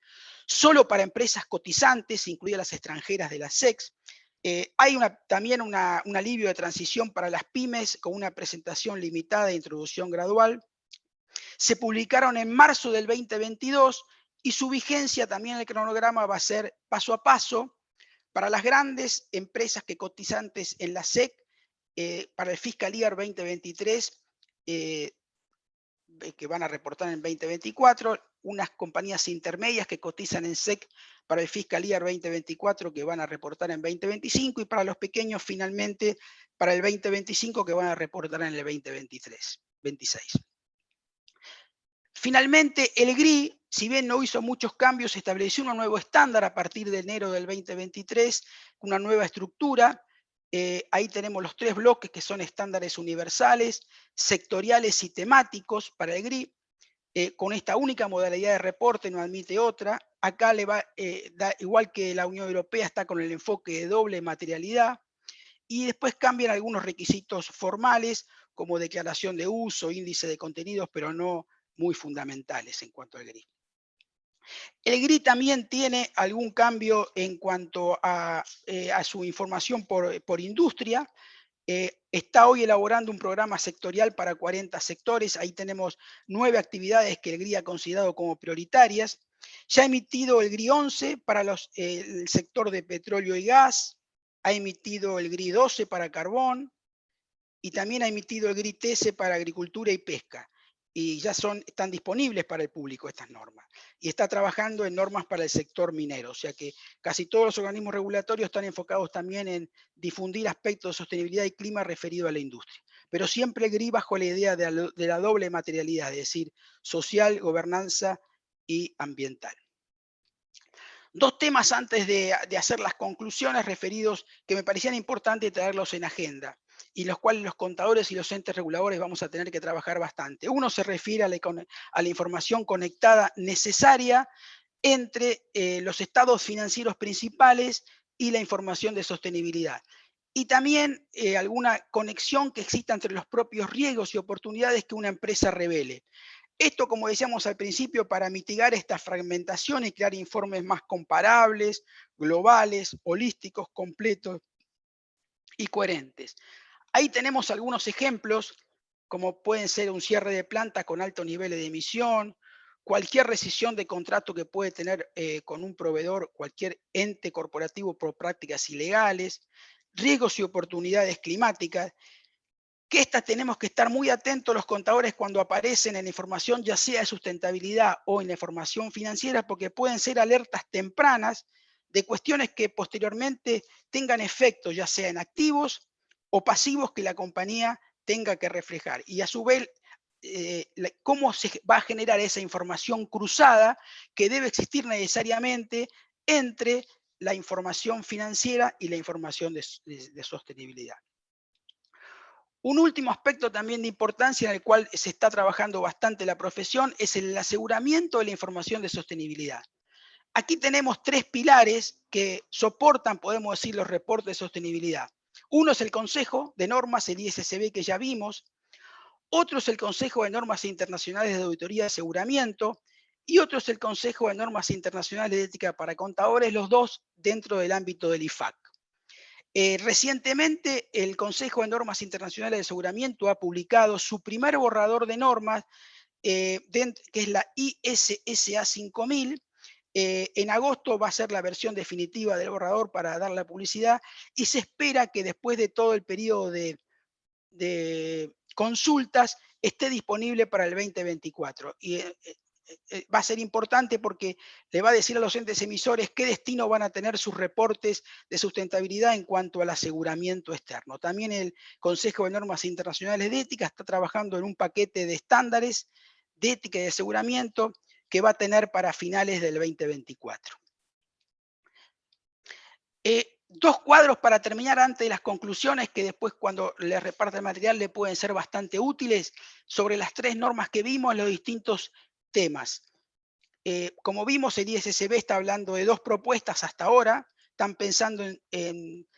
solo para empresas cotizantes, incluidas las extranjeras de la SEC. Hay también un alivio de transición para las pymes con una presentación limitada de introducción gradual. Se publicaron en marzo del 2022 y su vigencia también en el cronograma va a ser paso a paso. Para las grandes empresas que cotizantes en la SEC, para el Fiscal Year 2023, que van a reportar en 2024, unas compañías intermedias que cotizan en SEC para el Fiscal Year 2024 que van a reportar en 2025 y para los pequeños finalmente para el 2025 que van a reportar en el 2026. Finalmente, el GRI, si bien no hizo muchos cambios, estableció un nuevo estándar a partir de enero del 2023, una nueva estructura. Ahí tenemos los 3 bloques que son estándares universales, sectoriales y temáticos para el GRI. Con esta única modalidad de reporte, no admite otra. Acá igual que la Unión Europea, está con el enfoque de doble materialidad. Y después cambian algunos requisitos formales, como declaración de uso, índice de contenidos, pero no muy fundamentales en cuanto al GRI. El GRI también tiene algún cambio en cuanto a su información por industria. Está hoy elaborando un programa sectorial para 40 sectores. Ahí tenemos 9 actividades que el GRI ha considerado como prioritarias. Ya ha emitido el GRI 11 para el sector de petróleo y gas. Ha emitido el GRI 12 para carbón. Y también ha emitido el GRI 13 para agricultura y pesca. Y ya están disponibles para el público estas normas. Y está trabajando en normas para el sector minero. O sea que casi todos los organismos regulatorios están enfocados también en difundir aspectos de sostenibilidad y clima referido a la industria. Pero siempre el GRI bajo la idea de la doble materialidad, es decir, social, gobernanza y ambiental. 2 temas antes de hacer las conclusiones referidos que me parecían importantes traerlos en agenda, y los cuales los contadores y los entes reguladores vamos a tener que trabajar bastante. Uno se refiere a la información conectada necesaria entre los estados financieros principales y la información de sostenibilidad. Y también alguna conexión que exista entre los propios riesgos y oportunidades que una empresa revele. Esto, como decíamos al principio, para mitigar esta fragmentación y crear informes más comparables, globales, holísticos, completos y coherentes. Ahí tenemos algunos ejemplos, como pueden ser un cierre de planta con alto nivel de emisión, cualquier rescisión de contrato que puede tener con un proveedor, cualquier ente corporativo por prácticas ilegales, riesgos y oportunidades climáticas, que estas tenemos que estar muy atentos los contadores cuando aparecen en información, ya sea de sustentabilidad o en la información financiera, porque pueden ser alertas tempranas de cuestiones que posteriormente tengan efectos, ya sea en activos o pasivos que la compañía tenga que reflejar. Y a su vez, cómo se va a generar esa información cruzada que debe existir necesariamente entre la información financiera y la información de sostenibilidad. Un último aspecto también de importancia en el cual se está trabajando bastante la profesión es el aseguramiento de la información de sostenibilidad. Aquí tenemos 3 pilares que soportan, podemos decir, los reportes de sostenibilidad. Uno es el Consejo de Normas, el ISSB, que ya vimos. Otro es el Consejo de Normas Internacionales de Auditoría de Aseguramiento. Y otro es el Consejo de Normas Internacionales de Ética para Contadores, los dos dentro del ámbito del IFAC. Recientemente, el Consejo de Normas Internacionales de Aseguramiento ha publicado su primer borrador de normas, que es la ISSA 5000. En agosto va a ser la versión definitiva del borrador para dar la publicidad, y se espera que después de todo el periodo de consultas esté disponible para el 2024. Y va a ser importante porque le va a decir a los entes emisores qué destino van a tener sus reportes de sustentabilidad en cuanto al aseguramiento externo. También el Consejo de Normas Internacionales de Ética está trabajando en un paquete de estándares de ética y de aseguramiento que va a tener para finales del 2024. 2 cuadros para terminar antes de las conclusiones, que después cuando les reparte el material le pueden ser bastante útiles, sobre las 3 normas que vimos en los distintos temas. Como vimos, el ISSB está hablando de 2 propuestas hasta ahora. Están pensando en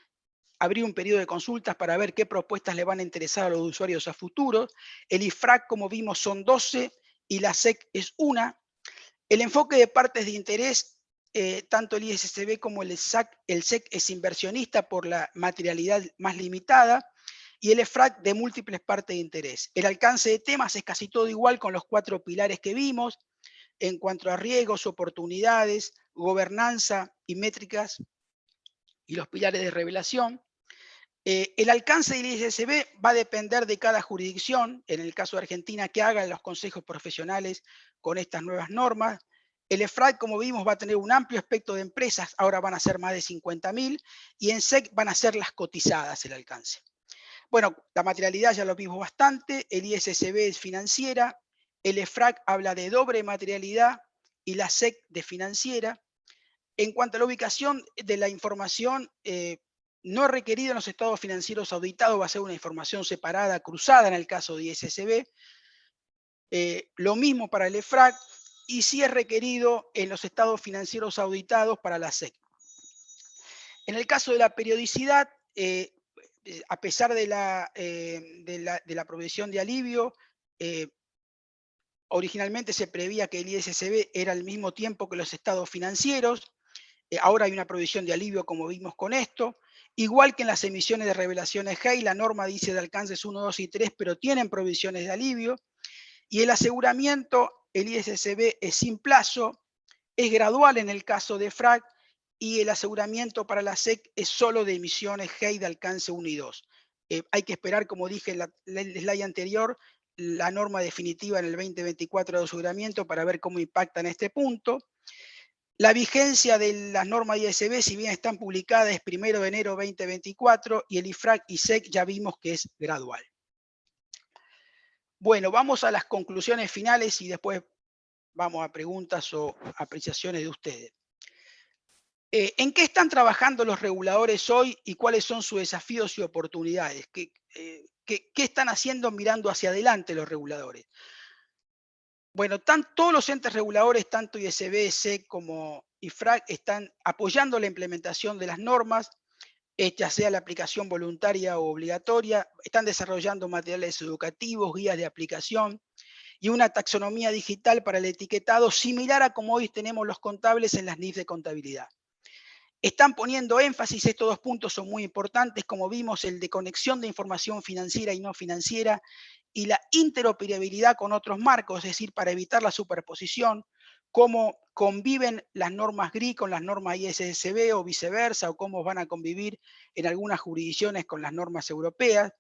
abrir un periodo de consultas para ver qué propuestas le van a interesar a los usuarios a futuro. El IFRAC, como vimos, son 12 y la SEC es 1. El enfoque de partes de interés, tanto el ISSB como el SEC es inversionista por la materialidad más limitada, y el EFRAC de múltiples partes de interés. El alcance de temas es casi todo igual con los 4 pilares que vimos, en cuanto a riesgos, oportunidades, gobernanza y métricas, y los pilares de revelación. El alcance del ISSB va a depender de cada jurisdicción, en el caso de Argentina, que hagan los consejos profesionales con estas nuevas normas. El EFRAC, como vimos, va a tener un amplio espectro de empresas, ahora van a ser más de 50.000, y en SEC van a ser las cotizadas el alcance. Bueno, la materialidad ya lo vimos bastante, el ISSB es financiera, el EFRAC habla de doble materialidad y la SEC de financiera. En cuanto a la ubicación de la información, no es requerido en los estados financieros auditados, va a ser una información separada, cruzada en el caso de ISSB. Lo mismo para el EFRAC, y sí es requerido en los estados financieros auditados para la SEC. En el caso de la periodicidad, a pesar de la provisión de alivio, originalmente se preveía que el ISSB era al mismo tiempo que los estados financieros. Ahora hay una provisión de alivio, como vimos con esto. Igual que en las emisiones de revelaciones GEI, la norma dice de alcances 1, 2 y 3, pero tienen provisiones de alivio. Y el aseguramiento, el ISSB es sin plazo, es gradual en el caso de FRAC, y el aseguramiento para la SEC es solo de emisiones GEI de alcance 1 y 2. Hay que esperar, como dije en el slide anterior, la norma definitiva en el 2024 de aseguramiento para ver cómo impacta en este punto. La vigencia de las normas ISSB, si bien están publicadas, es 1 de enero 2024, y el IFRAC y SEC ya vimos que es gradual. Bueno, vamos a las conclusiones finales y después vamos a preguntas o apreciaciones de ustedes. ¿En qué están trabajando los reguladores hoy y cuáles son sus desafíos y oportunidades? ¿Qué están haciendo mirando hacia adelante los reguladores? Bueno, todos los entes reguladores, tanto ISSB, SEC como IFRAC, están apoyando la implementación de las normas, ya sea la aplicación voluntaria o obligatoria. Están desarrollando materiales educativos, guías de aplicación y una taxonomía digital para el etiquetado, similar a como hoy tenemos los contables en las NIF de contabilidad. Están poniendo énfasis, estos 2 puntos son muy importantes, como vimos, el de conexión de información financiera y no financiera, y la interoperabilidad con otros marcos, es decir, para evitar la superposición, cómo conviven las normas GRI con las normas ISSB o viceversa, o cómo van a convivir en algunas jurisdicciones con las normas europeas.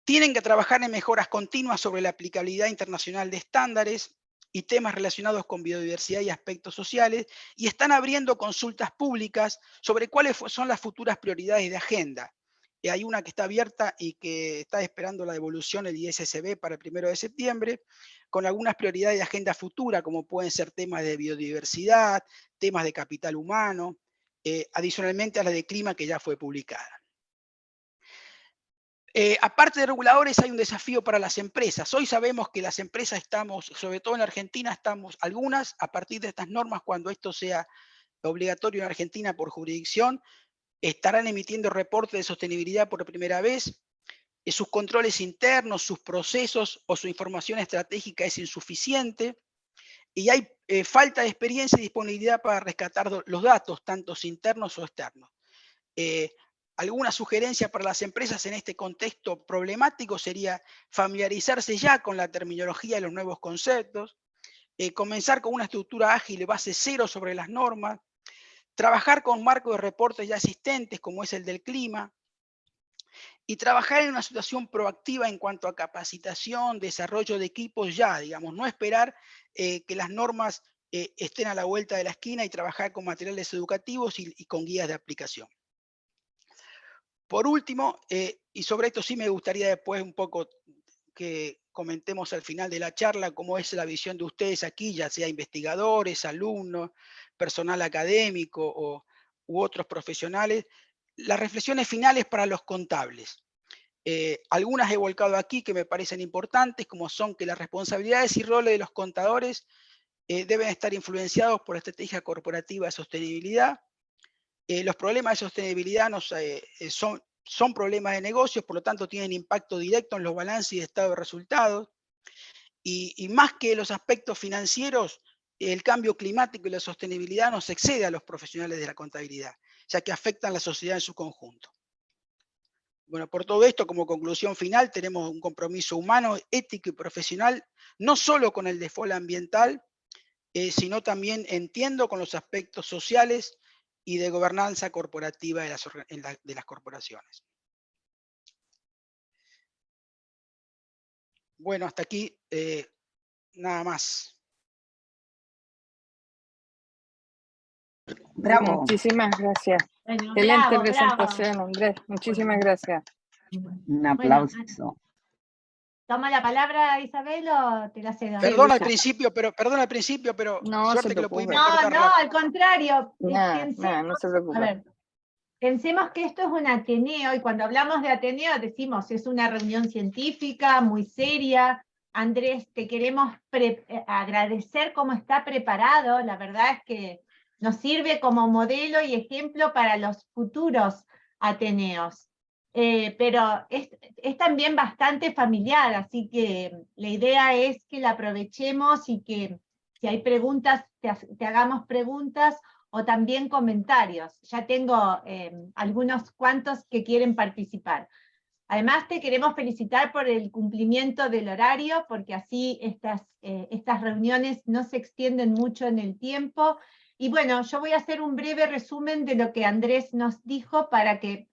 Tienen que trabajar en mejoras continuas sobre la aplicabilidad internacional de estándares y temas relacionados con biodiversidad y aspectos sociales, y están abriendo consultas públicas sobre cuáles son las futuras prioridades de agenda. Hay una que está abierta y que está esperando la devolución del ISSB para el 1 de septiembre, con algunas prioridades de agenda futura, como pueden ser temas de biodiversidad, temas de capital humano, adicionalmente a la de clima que ya fue publicada. Aparte de reguladores, hay un desafío para las empresas. Hoy sabemos que las empresas estamos, sobre todo en Argentina, estamos algunas, a partir de estas normas, cuando esto sea obligatorio en Argentina por jurisdicción, estarán emitiendo reportes de sostenibilidad por primera vez. Sus controles internos, sus procesos o su información estratégica es insuficiente. Y hay falta de experiencia y disponibilidad para rescatar los datos, tanto internos o externos. Alguna sugerencia para las empresas en este contexto problemático sería familiarizarse ya con la terminología y los nuevos conceptos, comenzar con una estructura ágil de base cero sobre las normas, trabajar con marcos de reportes ya existentes como es el del clima, y trabajar en una situación proactiva en cuanto a capacitación, desarrollo de equipos ya, digamos, no esperar que las normas estén a la vuelta de la esquina y trabajar con materiales educativos y con guías de aplicación. Por último, y sobre esto sí me gustaría después un poco que comentemos al final de la charla cómo es la visión de ustedes aquí, ya sea investigadores, alumnos, personal académico u otros profesionales, las reflexiones finales para los contables. Algunas he volcado aquí que me parecen importantes, como son que las responsabilidades y roles de los contadores deben estar influenciados por la estrategia corporativa de sostenibilidad. Los problemas de sostenibilidad son problemas de negocios, por lo tanto tienen impacto directo en los balances y estado de resultados. Y más que los aspectos financieros, el cambio climático y la sostenibilidad nos excede a los profesionales de la contabilidad, ya que afectan a la sociedad en su conjunto. Bueno, por todo esto, como conclusión final, tenemos un compromiso humano, ético y profesional, no solo con el default ambiental, sino también, entiendo, con los aspectos sociales y de gobernanza corporativa de las corporaciones. Bueno, hasta aquí nada más. Bravo. Muchísimas gracias. Bueno, Excelente bravo, presentación, bravo. Andrés. Muchísimas gracias. Un aplauso. ¿Toma la palabra Isabel o te la cedo? Perdón al Luisa. principio, pero No se suerte que lo pudimos preocupe. cortar No, rápido. al contrario. No se A preocupe. ver, pensemos que esto es un Ateneo y cuando hablamos de Ateneo decimos es una reunión científica muy seria. Andrés, te queremos agradecer cómo está preparado. La verdad es que nos sirve como modelo y ejemplo para los futuros Ateneos. Pero es también bastante familiar, así que la idea es que la aprovechemos y que si hay preguntas, te hagamos preguntas o también comentarios. Ya tengo algunos cuantos que quieren participar. Además, te queremos felicitar por el cumplimiento del horario, porque así estas reuniones no se extienden mucho en el tiempo. Y bueno, yo voy a hacer un breve resumen de lo que Andrés nos dijo para que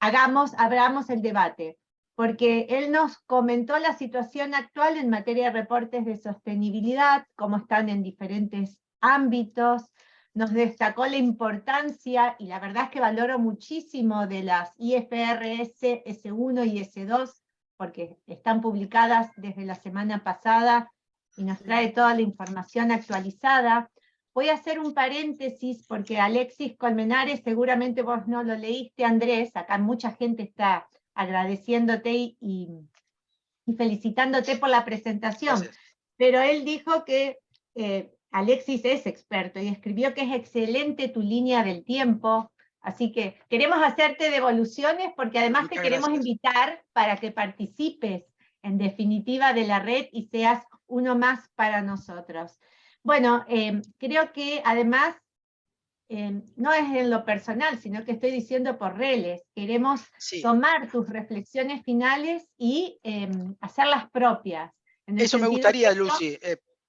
abramos el debate, porque él nos comentó la situación actual en materia de reportes de sostenibilidad, cómo están en diferentes ámbitos, nos destacó la importancia, y la verdad es que valoro muchísimo de las IFRS S1 y S2, porque están publicadas desde la semana pasada y nos trae toda la información actualizada. Voy a hacer un paréntesis porque Alexis Colmenares, seguramente vos no lo leíste, Andrés, acá mucha gente está agradeciéndote y felicitándote por la presentación. Gracias. Pero él dijo que Alexis es experto y escribió que es excelente tu línea del tiempo, así que queremos hacerte devoluciones porque además Muchas te queremos gracias. invitar para que participes en definitiva de la red y seas uno más para nosotros. Bueno, creo que además no es en lo personal, sino que estoy diciendo por reles. Queremos tomar tus reflexiones finales y hacerlas propias. Eso me gustaría, Lucy.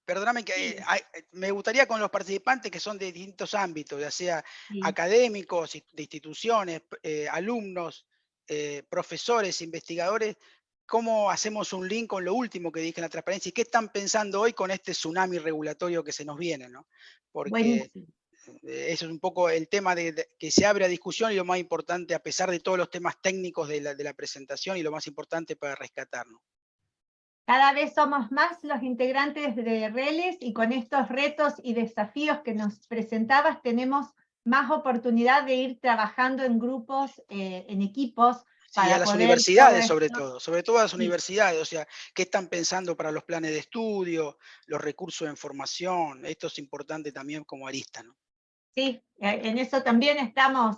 Perdóname que me gustaría con los participantes que son de distintos ámbitos, ya sea académicos, de instituciones, alumnos, profesores, investigadores, cómo hacemos un link con lo último que dije en la transparencia y qué están pensando hoy con este tsunami regulatorio que se nos viene, ¿no? Porque buenísimo. Eso es un poco el tema que se abre a discusión y lo más importante, a pesar de todos los temas técnicos de la presentación y lo más importante para rescatarnos. Cada vez somos más los integrantes de RELES y con estos retos y desafíos que nos presentabas tenemos más oportunidad de ir trabajando en grupos, en equipos, Sí, a para las poder todo universidades esto. sobre todo a las Sí. universidades, o sea, qué están pensando para los planes de estudio, los recursos de formación, esto es importante también como arista, ¿no? Sí, en eso también estamos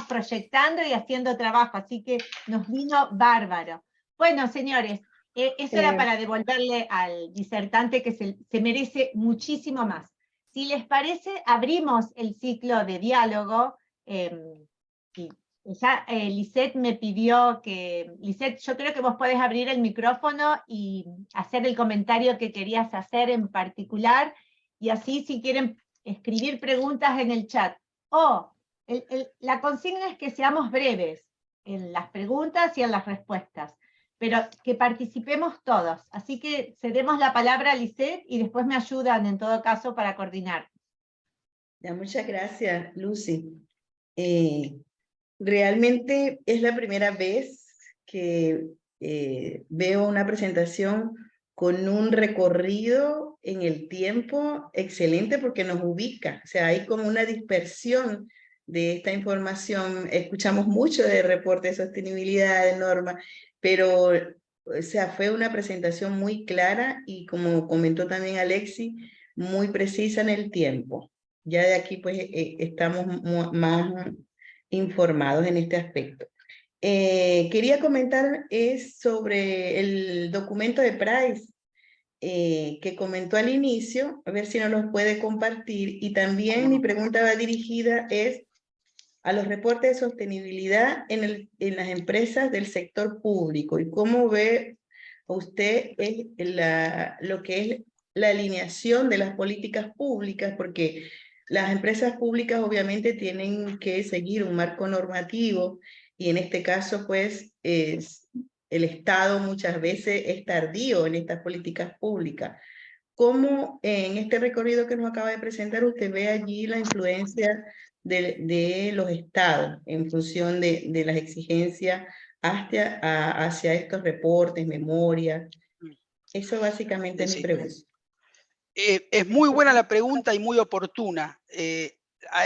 proyectando y haciendo trabajo, así que nos vino bárbaro. Bueno, señores, eso era para devolverle al disertante que se merece muchísimo más. Si les parece, abrimos el ciclo de diálogo. Y ya Lisette me pidió que, Lisette, yo creo que vos podés abrir el micrófono y hacer el comentario que querías hacer en particular, y así si quieren escribir preguntas en el chat. La consigna es que seamos breves en las preguntas y en las respuestas, pero que participemos todos. Así que cedemos la palabra a Lisette y después me ayudan en todo caso para coordinar. Ya, muchas gracias, Lucy. Realmente es la primera vez que veo una presentación con un recorrido en el tiempo excelente porque nos ubica, o sea, hay como una dispersión de esta información. Escuchamos mucho de reporte de sostenibilidad, de normas, pero o sea, fue una presentación muy clara y, como comentó también Alexi, muy precisa en el tiempo. Ya de aquí pues estamos más informados en este aspecto. Quería comentar sobre el documento de Price que comentó al inicio, a ver si nos los puede compartir, y también mi pregunta va dirigida a los reportes de sostenibilidad en las empresas del sector público, y cómo ve usted lo que es la alineación de las políticas públicas, porque las empresas públicas obviamente tienen que seguir un marco normativo, y en este caso pues el Estado muchas veces es tardío en estas políticas públicas. ¿Cómo en este recorrido que nos acaba de presentar usted ve allí la influencia de los estados en función de las exigencias hacia estos reportes, memorias? Eso básicamente es mi pregunta. Es muy buena la pregunta y muy oportuna.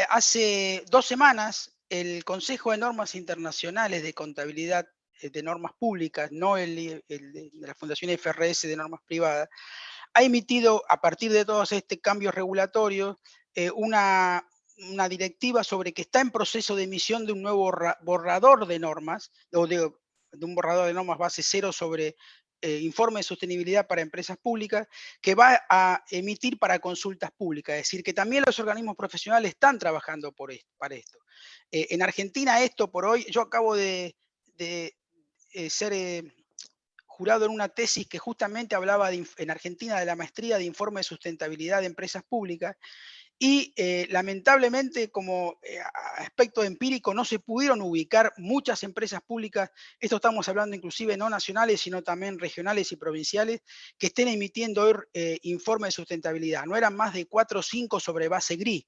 Hace 2 semanas, el Consejo de Normas Internacionales de Contabilidad de Normas Públicas, no el de la Fundación FRS de Normas Privadas, ha emitido, a partir de todos estos cambios regulatorios, una directiva sobre que está en proceso de emisión de un nuevo borrador de normas, o de un borrador de normas base cero sobre informe de sostenibilidad para empresas públicas, que va a emitir para consultas públicas. Es decir, que también los organismos profesionales están trabajando para esto. En Argentina esto por hoy, yo acabo de ser jurado en una tesis que justamente hablaba en Argentina de la maestría de informe de sustentabilidad de empresas públicas, y lamentablemente como aspecto empírico no se pudieron ubicar muchas empresas públicas, esto estamos hablando inclusive no nacionales, sino también regionales y provinciales, que estén emitiendo hoy informes de sustentabilidad. No eran más de 4 o 5 sobre base gris.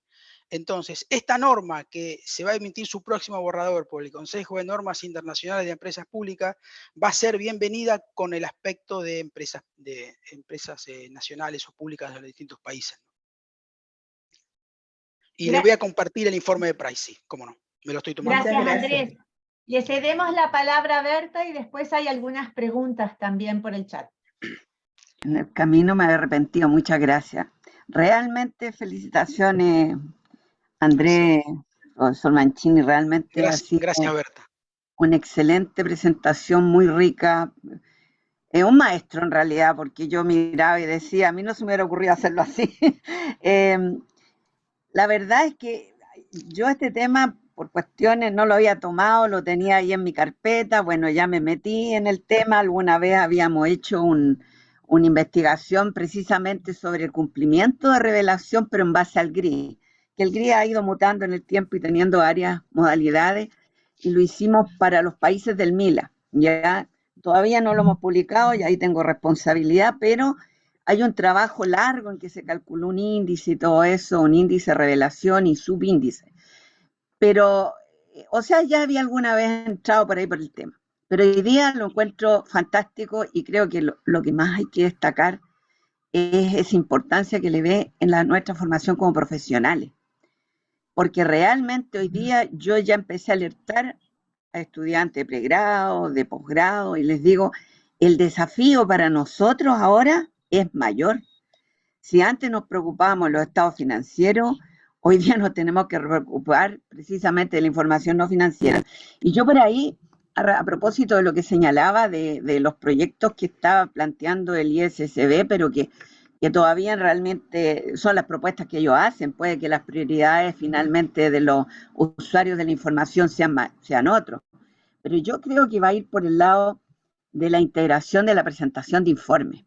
Entonces, esta norma que se va a emitir su próximo borrador por el Consejo de Normas Internacionales de Empresas Públicas va a ser bienvenida con el aspecto de empresas nacionales o públicas de los distintos países. Y le voy a compartir el informe de Price, sí, cómo no, me lo estoy tomando. Gracias, Andrés. Le cedemos la palabra a Berta y después hay algunas preguntas también por el chat. En el camino me he arrepentido, muchas gracias. Realmente felicitaciones, Andrés Solmancini, realmente ha sido gracias, Berta. Una excelente presentación, muy rica. Es un maestro en realidad, porque yo miraba y decía, a mí no se me hubiera ocurrido hacerlo así. La verdad es que yo este tema, por cuestiones, no lo había tomado, lo tenía ahí en mi carpeta. Bueno, ya me metí en el tema. Alguna vez habíamos hecho una investigación precisamente sobre el cumplimiento de revelación, pero en base al GRI, que el GRI ha ido mutando en el tiempo y teniendo varias modalidades, y lo hicimos para los países del MILA. Ya todavía no lo hemos publicado y ahí tengo responsabilidad, pero hay un trabajo largo en que se calculó un índice y todo eso, un índice de revelación y subíndice. Pero, o sea, ya había alguna vez entrado por ahí por el tema. Pero hoy día lo encuentro fantástico y creo que lo que más hay que destacar es esa importancia que le ve en nuestra formación como profesionales. Porque realmente hoy día yo ya empecé a alertar a estudiantes de pregrado, de posgrado, y les digo, el desafío para nosotros ahora es mayor. Si antes nos preocupábamos de los estados financieros, hoy día nos tenemos que preocupar precisamente de la información no financiera. Y yo por ahí, a propósito de lo que señalaba de los proyectos que estaba planteando el ISSB, pero que todavía realmente son las propuestas que ellos hacen, puede que las prioridades finalmente de los usuarios de la información sean otros. Pero yo creo que va a ir por el lado de la integración de la presentación de informes,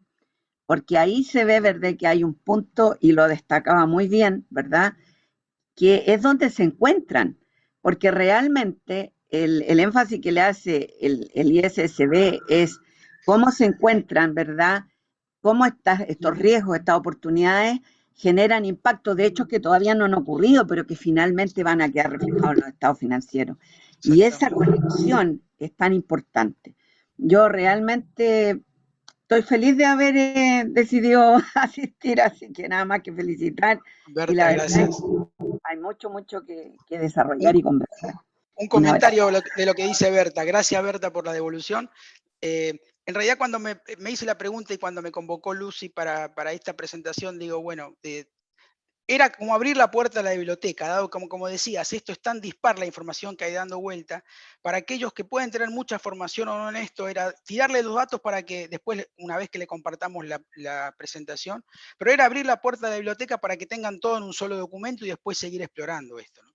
porque ahí se ve, ¿verdad?, que hay un punto, y lo destacaba muy bien, ¿verdad?, que es donde se encuentran, porque realmente el énfasis que le hace el ISSB es cómo se encuentran, ¿verdad?, cómo estos riesgos, estas oportunidades generan impactos de hechos que todavía no han ocurrido, pero que finalmente van a quedar reflejados en los estados financieros. Y esa conexión es tan importante. Yo realmente estoy feliz de haber decidido asistir, así que nada más que felicitar. Berta, y la verdad gracias. hay mucho que desarrollar y conversar. Un comentario de lo que dice Berta. Gracias, Berta, por la devolución. En realidad, cuando me hice la pregunta y cuando me convocó Lucy para esta presentación, digo, bueno, era como abrir la puerta a la biblioteca, dado como decías, esto es tan dispar la información que hay dando vuelta. Para aquellos que pueden tener mucha formación o no en esto, era tirarle los datos para que después, una vez que le compartamos la presentación, pero era abrir la puerta de la biblioteca para que tengan todo en un solo documento y después seguir explorando esto, ¿no?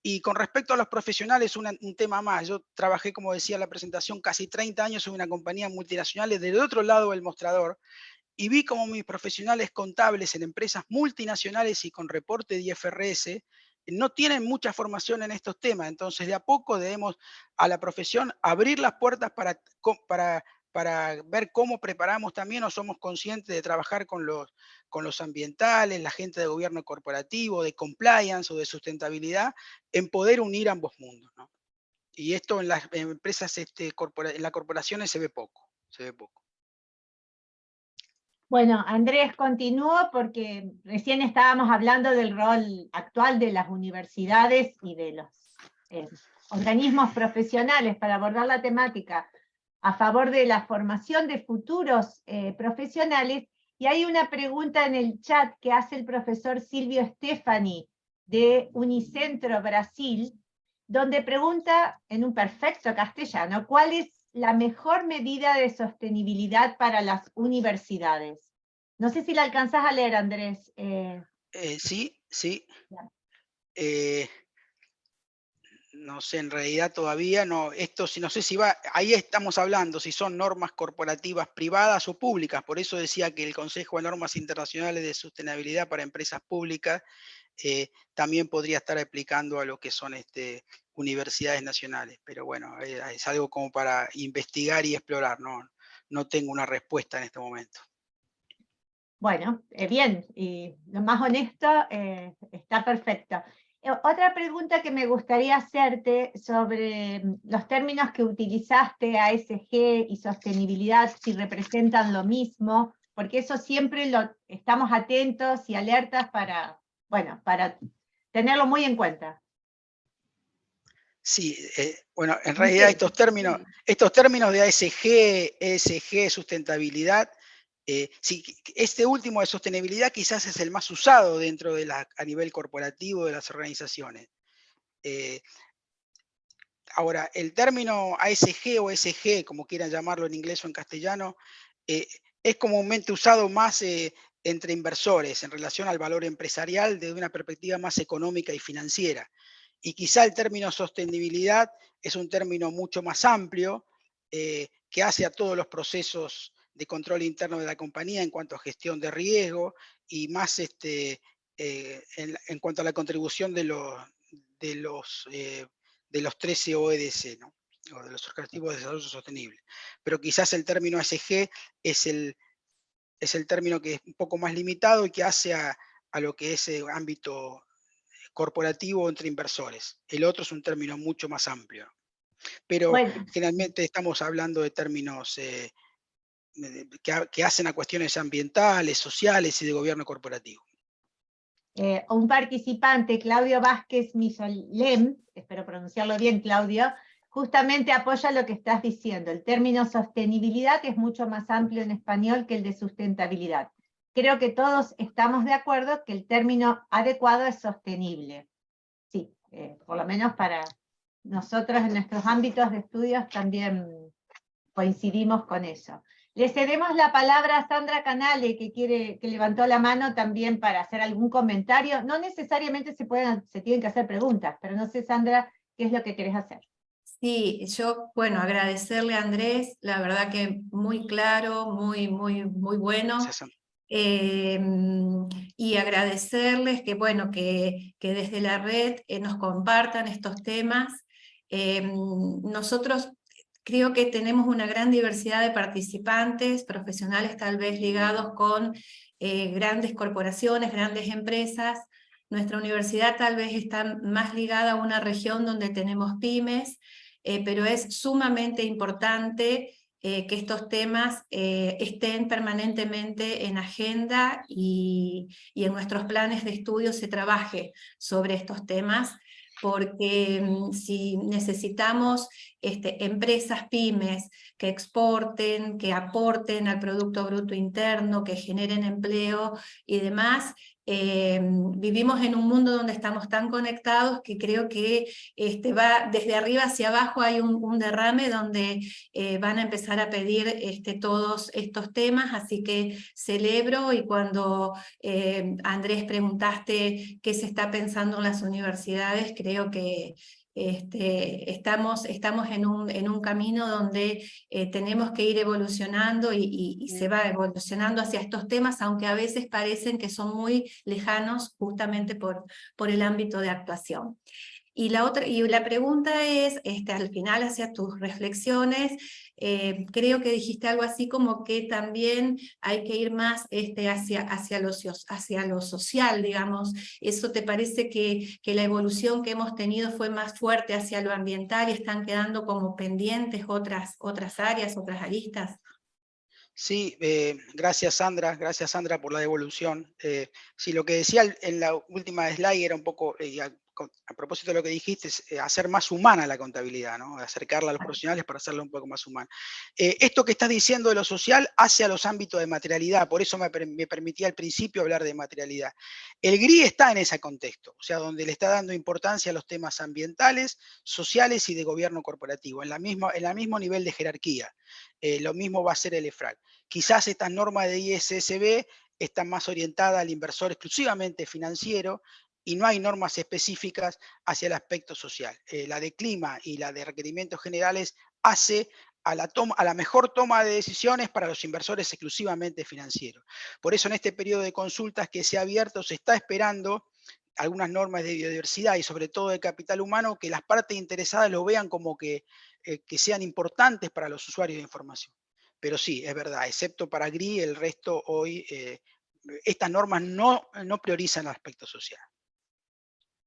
Y con respecto a los profesionales, un tema más. Yo trabajé, como decía en la presentación, casi 30 años en una compañía multinacional del otro lado del mostrador, y vi como mis profesionales contables en empresas multinacionales y con reporte de IFRS no tienen mucha formación en estos temas. Entonces, de a poco debemos a la profesión abrir las puertas para ver cómo preparamos también o somos conscientes de trabajar con los ambientales, la gente de gobierno corporativo, de compliance o de sustentabilidad, en poder unir ambos mundos, ¿no? Y esto en las empresas, en las corporaciones se ve poco, se ve poco. Bueno, Andrés, continúo porque recién estábamos hablando del rol actual de las universidades y de los organismos profesionales para abordar la temática a favor de la formación de futuros profesionales, y hay una pregunta en el chat que hace el profesor Silvio Stefani de Unicentro Brasil, donde pregunta en un perfecto castellano, ¿cuál es la mejor medida de sostenibilidad para las universidades? No sé si la alcanzás a leer, Andrés. Sí. Ya. No sé, en realidad todavía no. Esto, no sé si va, ahí estamos hablando si son normas corporativas privadas o públicas. Por eso decía que el Consejo de Normas Internacionales de Sostenibilidad para Empresas Públicas también podría estar aplicando a lo que son universidades nacionales. Pero bueno, es algo como para investigar y explorar. No tengo una respuesta en este momento. Bueno, bien, y lo más honesto está perfecto. Otra pregunta que me gustaría hacerte sobre los términos que utilizaste, ASG y sostenibilidad, si representan lo mismo, porque eso siempre estamos atentos y alertas para tenerlo muy en cuenta. Sí, bueno, en realidad estos términos de ASG, ESG, sustentabilidad, sí, este último de sostenibilidad quizás es el más usado dentro a nivel corporativo de las organizaciones. Ahora, el término ASG o ESG, como quieran llamarlo en inglés o en castellano, es comúnmente usado más entre inversores en relación al valor empresarial desde una perspectiva más económica y financiera. Y quizá el término sostenibilidad es un término mucho más amplio que hace a todos los procesos de control interno de la compañía en cuanto a gestión de riesgo y más en cuanto a la contribución de los 13 OEDC, ¿no? O de los Objetivos de Desarrollo Sostenible. Pero quizás el término ESG es el término que es un poco más limitado y que hace a lo que es ámbito corporativo entre inversores. El otro es un término mucho más amplio. Pero Bueno, generalmente estamos hablando de términos que hacen a cuestiones ambientales, sociales y de gobierno corporativo. un participante, Claudio Vázquez Misolem, espero pronunciarlo bien, Claudio, justamente apoya lo que estás diciendo. El término sostenibilidad es mucho más amplio en español que el de sustentabilidad. Creo que todos estamos de acuerdo que el término adecuado es sostenible. Sí, por lo menos para nosotros en nuestros ámbitos de estudios también coincidimos con eso. Le cedemos la palabra a Sandra Canale, que levantó la mano también para hacer algún comentario. No necesariamente se tienen que hacer preguntas, pero no sé, Sandra, ¿qué es lo que querés hacer? Sí, yo, bueno, agradecerle a Andrés, la verdad que muy claro, muy bueno. Gracias, Sandra. Y agradecerles que, bueno, que desde la red nos compartan estos temas. Nosotros creo que tenemos una gran diversidad de participantes, profesionales tal vez ligados con grandes corporaciones, grandes empresas. Nuestra universidad tal vez está más ligada a una región donde tenemos pymes, pero es sumamente importante que estos temas estén permanentemente en agenda y en nuestros planes de estudio se trabaje sobre estos temas, porque si necesitamos empresas pymes que exporten, que aporten al Producto Bruto Interno, que generen empleo y demás, vivimos en un mundo donde estamos tan conectados que creo que va desde arriba hacia abajo, hay un derrame donde van a empezar a pedir todos estos temas, así que celebro. Y cuando Andrés preguntaste qué se está pensando en las universidades, creo que estamos en un camino donde tenemos que ir evolucionando y se va evolucionando hacia estos temas, aunque a veces parecen que son muy lejanos justamente por el ámbito de actuación. Y la pregunta es, al final, hacia tus reflexiones, creo que dijiste algo así como que también hay que ir más hacia lo social, digamos. ¿Eso te parece que la evolución que hemos tenido fue más fuerte hacia lo ambiental y están quedando como pendientes otras áreas, otras aristas? Sí, gracias Sandra por la devolución. Sí, lo que decía en la última slide era un poco, a propósito de lo que dijiste, es hacer más humana la contabilidad, ¿no? Acercarla a los profesionales para hacerla un poco más humana. Esto que estás diciendo de lo social hace a los ámbitos de materialidad, por eso me permitía al principio hablar de materialidad. El GRI está en ese contexto, o sea, donde le está dando importancia a los temas ambientales, sociales y de gobierno corporativo, en el mismo nivel de jerarquía. Lo mismo va a ser el EFRAG. Quizás estas normas de ISSB están más orientadas al inversor exclusivamente financiero y no hay normas específicas hacia el aspecto social. La de clima y la de requerimientos generales hace a la mejor toma de decisiones para los inversores exclusivamente financieros. Por eso en este periodo de consultas que se ha abierto se está esperando algunas normas de biodiversidad y sobre todo de capital humano que las partes interesadas lo vean como que sean importantes para los usuarios de información. Pero sí, es verdad, excepto para GRI, el resto hoy, estas normas no priorizan el aspecto social.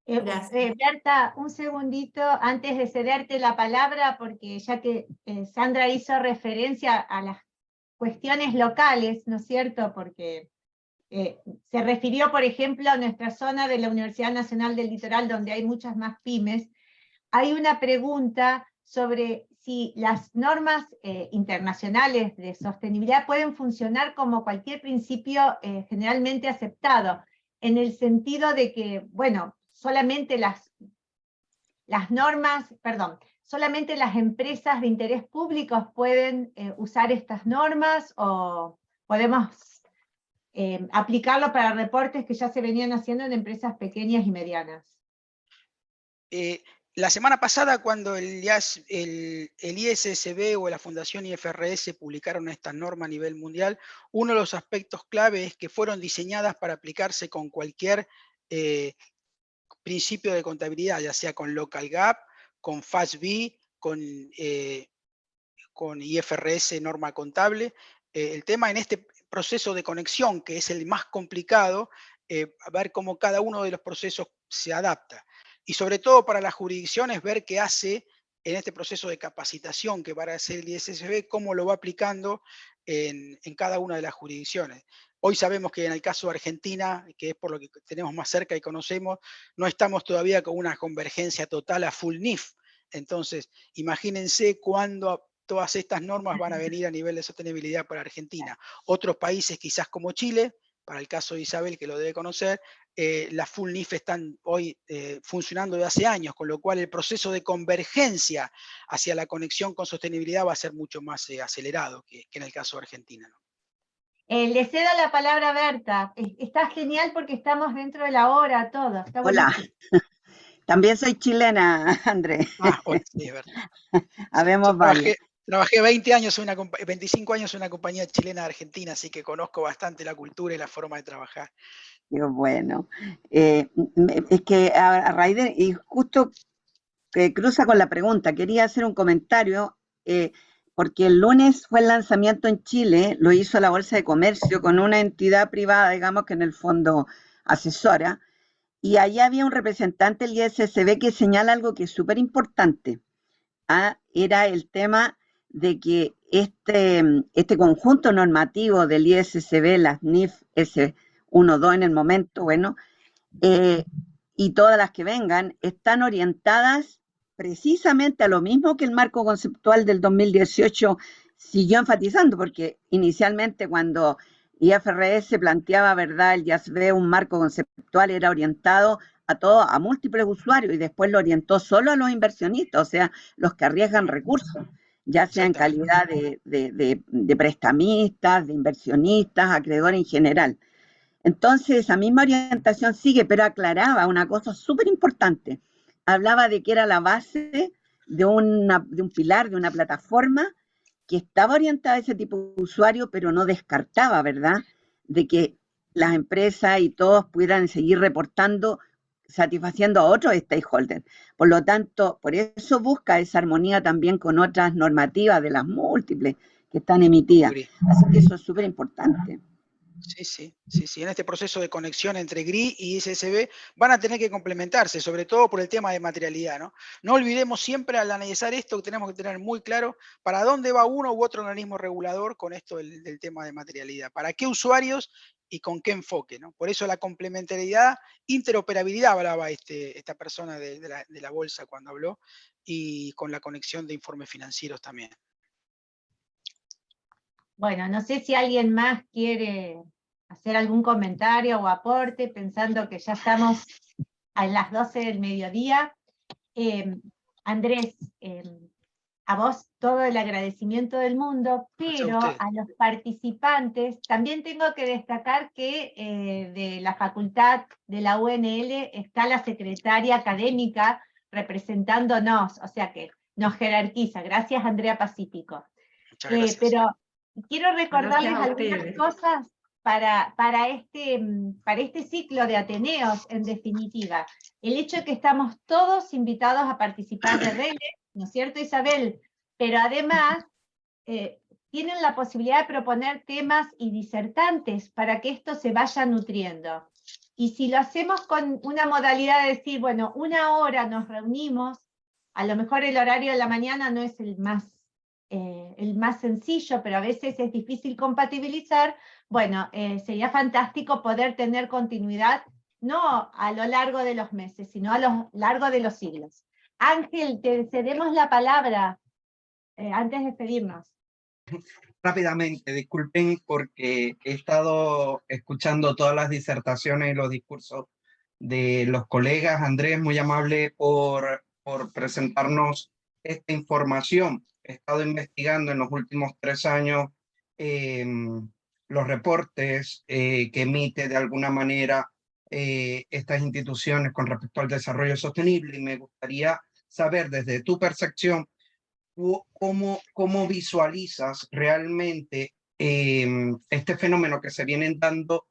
Gracias. Berta, un segundito antes de cederte la palabra, porque ya que Sandra hizo referencia a las cuestiones locales, ¿no es cierto? Porque se refirió, por ejemplo, a nuestra zona de la Universidad Nacional del Litoral, donde hay muchas más pymes. Hay una pregunta sobre si las normas internacionales de sostenibilidad pueden funcionar como cualquier principio generalmente aceptado, en el sentido de que, bueno, solamente solamente las empresas de interés público pueden usar estas normas, o podemos aplicarlo para reportes que ya se venían haciendo en empresas pequeñas y medianas. La semana pasada, cuando el ISSB o la Fundación IFRS publicaron estas normas a nivel mundial, uno de los aspectos clave es que fueron diseñadas para aplicarse con cualquier principio de contabilidad, ya sea con Local GAAP, con FASB, con IFRS, norma contable. El tema en este proceso de conexión, que es el más complicado, ver cómo cada uno de los procesos se adapta. Y sobre todo para las jurisdicciones, ver qué hace en este proceso de capacitación que va a hacer el ISSB, cómo lo va aplicando en cada una de las jurisdicciones. Hoy sabemos que en el caso de Argentina, que es por lo que tenemos más cerca y conocemos, no estamos todavía con una convergencia total a full NIF. Entonces, imagínense cuándo todas estas normas van a venir a nivel de sostenibilidad para Argentina. Otros países, quizás como Chile, para el caso de Isabel, que lo debe conocer, las full NIF están hoy funcionando de hace años, con lo cual el proceso de convergencia hacia la conexión con sostenibilidad va a ser mucho más acelerado que en el caso de Argentina, ¿no? Le cedo la palabra a Berta. Está genial porque estamos dentro de la hora, todo. Está Hola, buenísimo. también soy chilena, Andrés. Sí, es verdad. Habemos varios. Trabajé 20 años 25 años en una compañía chilena de Argentina, así que conozco bastante la cultura y la forma de trabajar. Digo, bueno, es que a raíz de, y justo que cruza con la pregunta, quería hacer un comentario, porque el lunes fue el lanzamiento en Chile, lo hizo la Bolsa de Comercio con una entidad privada, digamos, que en el fondo asesora, y allí había un representante del ISSB que señala algo que es súper importante. Era el tema de que este conjunto normativo del ISSB, las NIF S1-2 en el momento, bueno, y todas las que vengan, están orientadas precisamente a lo mismo que el marco conceptual del 2018 siguió enfatizando, porque inicialmente cuando IFRS planteaba, ¿verdad?, el IASB, un marco conceptual, era orientado a múltiples usuarios, y después lo orientó solo a los inversionistas, o sea, los que arriesgan recursos, ya sea en calidad de prestamistas, de inversionistas, acreedores en general. Entonces, esa misma orientación sigue, pero aclaraba una cosa súper importante. Hablaba de que era la base de un pilar, de una plataforma que estaba orientada a ese tipo de usuario, pero no descartaba, ¿verdad?, de que las empresas y todos pudieran seguir reportando, satisfaciendo a otros stakeholders. Por lo tanto, por eso busca esa armonía también con otras normativas de las múltiples que están emitidas. Así que eso es súper importante. Sí. En este proceso de conexión entre GRI y ISSB van a tener que complementarse, sobre todo por el tema de materialidad, ¿no? No olvidemos siempre al analizar esto que tenemos que tener muy claro para dónde va uno u otro organismo regulador con esto del tema de materialidad, para qué usuarios y con qué enfoque, ¿no? Por eso la complementariedad, interoperabilidad hablaba esta persona de la bolsa cuando habló, y con la conexión de informes financieros también. Bueno, no sé si alguien más quiere hacer algún comentario o aporte, pensando que ya estamos a las 12 del mediodía. Andrés, a vos todo el agradecimiento del mundo, pero a los participantes también tengo que destacar que de la facultad de la UNL está la secretaria académica representándonos, o sea que nos jerarquiza. Gracias, Andrea Pacífico. Muchas gracias. Pero quiero recordarles algunas cosas para este ciclo de Ateneos, en definitiva. El hecho de que estamos todos invitados a participar de RELE, ¿no es cierto, Isabel? Pero además tienen la posibilidad de proponer temas y disertantes para que esto se vaya nutriendo. Y si lo hacemos con una modalidad de decir, bueno, 1 hora nos reunimos, a lo mejor el horario de la mañana no es el más sencillo, pero a veces es difícil compatibilizar. Bueno, sería fantástico poder tener continuidad, no a lo largo de los meses, sino a lo largo de los siglos. Ángel, te cedemos la palabra antes de despedirnos. Rápidamente, disculpen porque he estado escuchando todas las disertaciones y los discursos de los colegas. Andrés, muy amable por presentarnos esta información. He estado investigando en los últimos 3 años los reportes que emite de alguna manera estas instituciones con respecto al desarrollo sostenible, y me gustaría saber desde tu percepción cómo visualizas realmente este fenómeno que se viene dando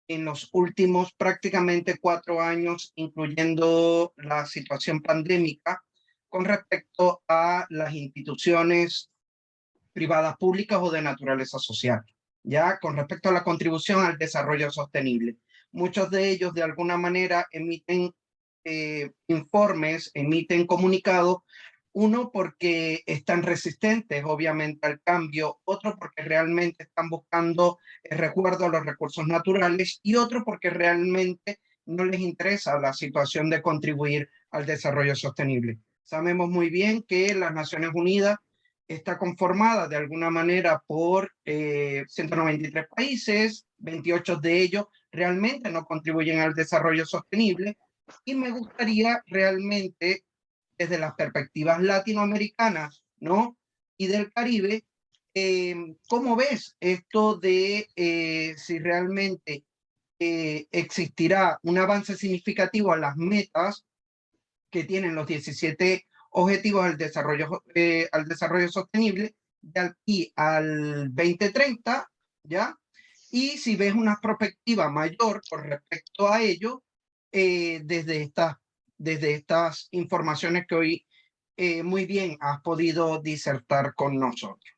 en los últimos prácticamente 4 años, incluyendo la situación pandémica, con respecto a las instituciones privadas públicas o de naturaleza social, ya con respecto a la contribución al desarrollo sostenible. Muchos de ellos de alguna manera emiten informes, emiten comunicados Uno, porque están resistentes, obviamente, al cambio. Otro, porque realmente están buscando el resguardo a los recursos naturales. Y otro, porque realmente no les interesa la situación de contribuir al desarrollo sostenible. Sabemos muy bien que las Naciones Unidas está conformada de alguna manera por 193 países, 28 de ellos realmente no contribuyen al desarrollo sostenible. Y me gustaría realmente, desde las perspectivas latinoamericanas, ¿no? Y del Caribe, ¿cómo ves esto de si realmente existirá un avance significativo a las metas que tienen los 17 objetivos al desarrollo sostenible de aquí al 2030, ¿ya? Y si ves una perspectiva mayor con respecto a ello, desde estas informaciones que hoy muy bien has podido disertar con nosotros.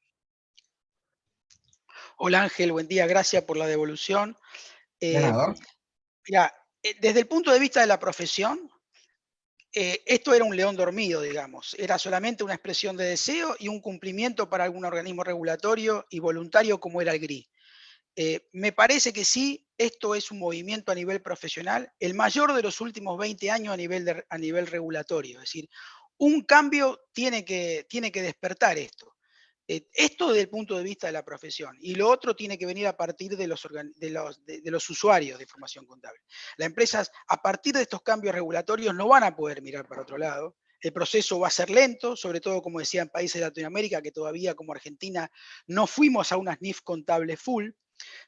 Hola Ángel, buen día, gracias por la devolución. Ganador. Mira, desde el punto de vista de la profesión, esto era un león dormido, digamos. Era solamente una expresión de deseo y un cumplimiento para algún organismo regulatorio y voluntario como era el GRI. Me parece que sí, esto es un movimiento a nivel profesional, el mayor de los últimos 20 años a nivel regulatorio. Es decir, un cambio tiene que despertar esto. Esto desde el punto de vista de la profesión. Y lo otro tiene que venir a partir de los usuarios de información contable. Las empresas, a partir de estos cambios regulatorios, no van a poder mirar para otro lado. El proceso va a ser lento, sobre todo, como decía, en países de Latinoamérica, que todavía, como Argentina, no fuimos a unas NIF contables full.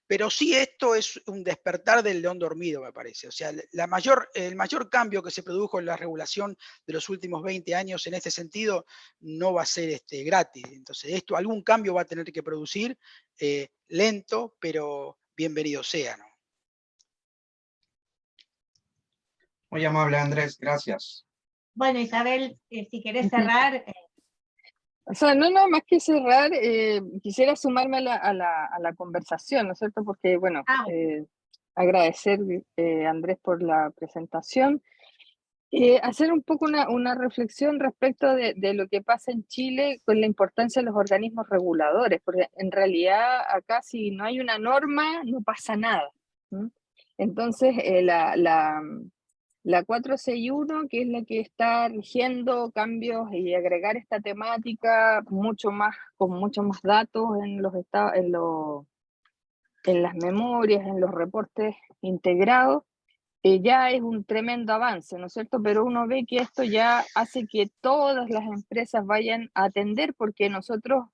Pero sí, esto es un despertar del león dormido, me parece. O sea, el mayor cambio que se produjo en la regulación de los últimos 20 años en este sentido no va a ser gratis. Entonces, algún cambio va a tener que producir, lento, pero bienvenido sea, ¿no? Muy amable, Andrés, gracias. Bueno, Isabel, si querés cerrar. O sea, no, más que cerrar, quisiera sumarme a la conversación, ¿no es cierto? Porque, bueno, agradecer, Andrés, por la presentación. Hacer un poco una reflexión respecto de lo que pasa en Chile con la importancia de los organismos reguladores, porque en realidad acá si no hay una norma, no pasa nada. ¿Sí? Entonces, la 461, que es la que está rigiendo cambios y agregar esta temática con mucho más datos en las memorias, en los reportes integrados, ya es un tremendo avance, ¿no es cierto? Pero uno ve que esto ya hace que todas las empresas vayan a atender, porque nosotros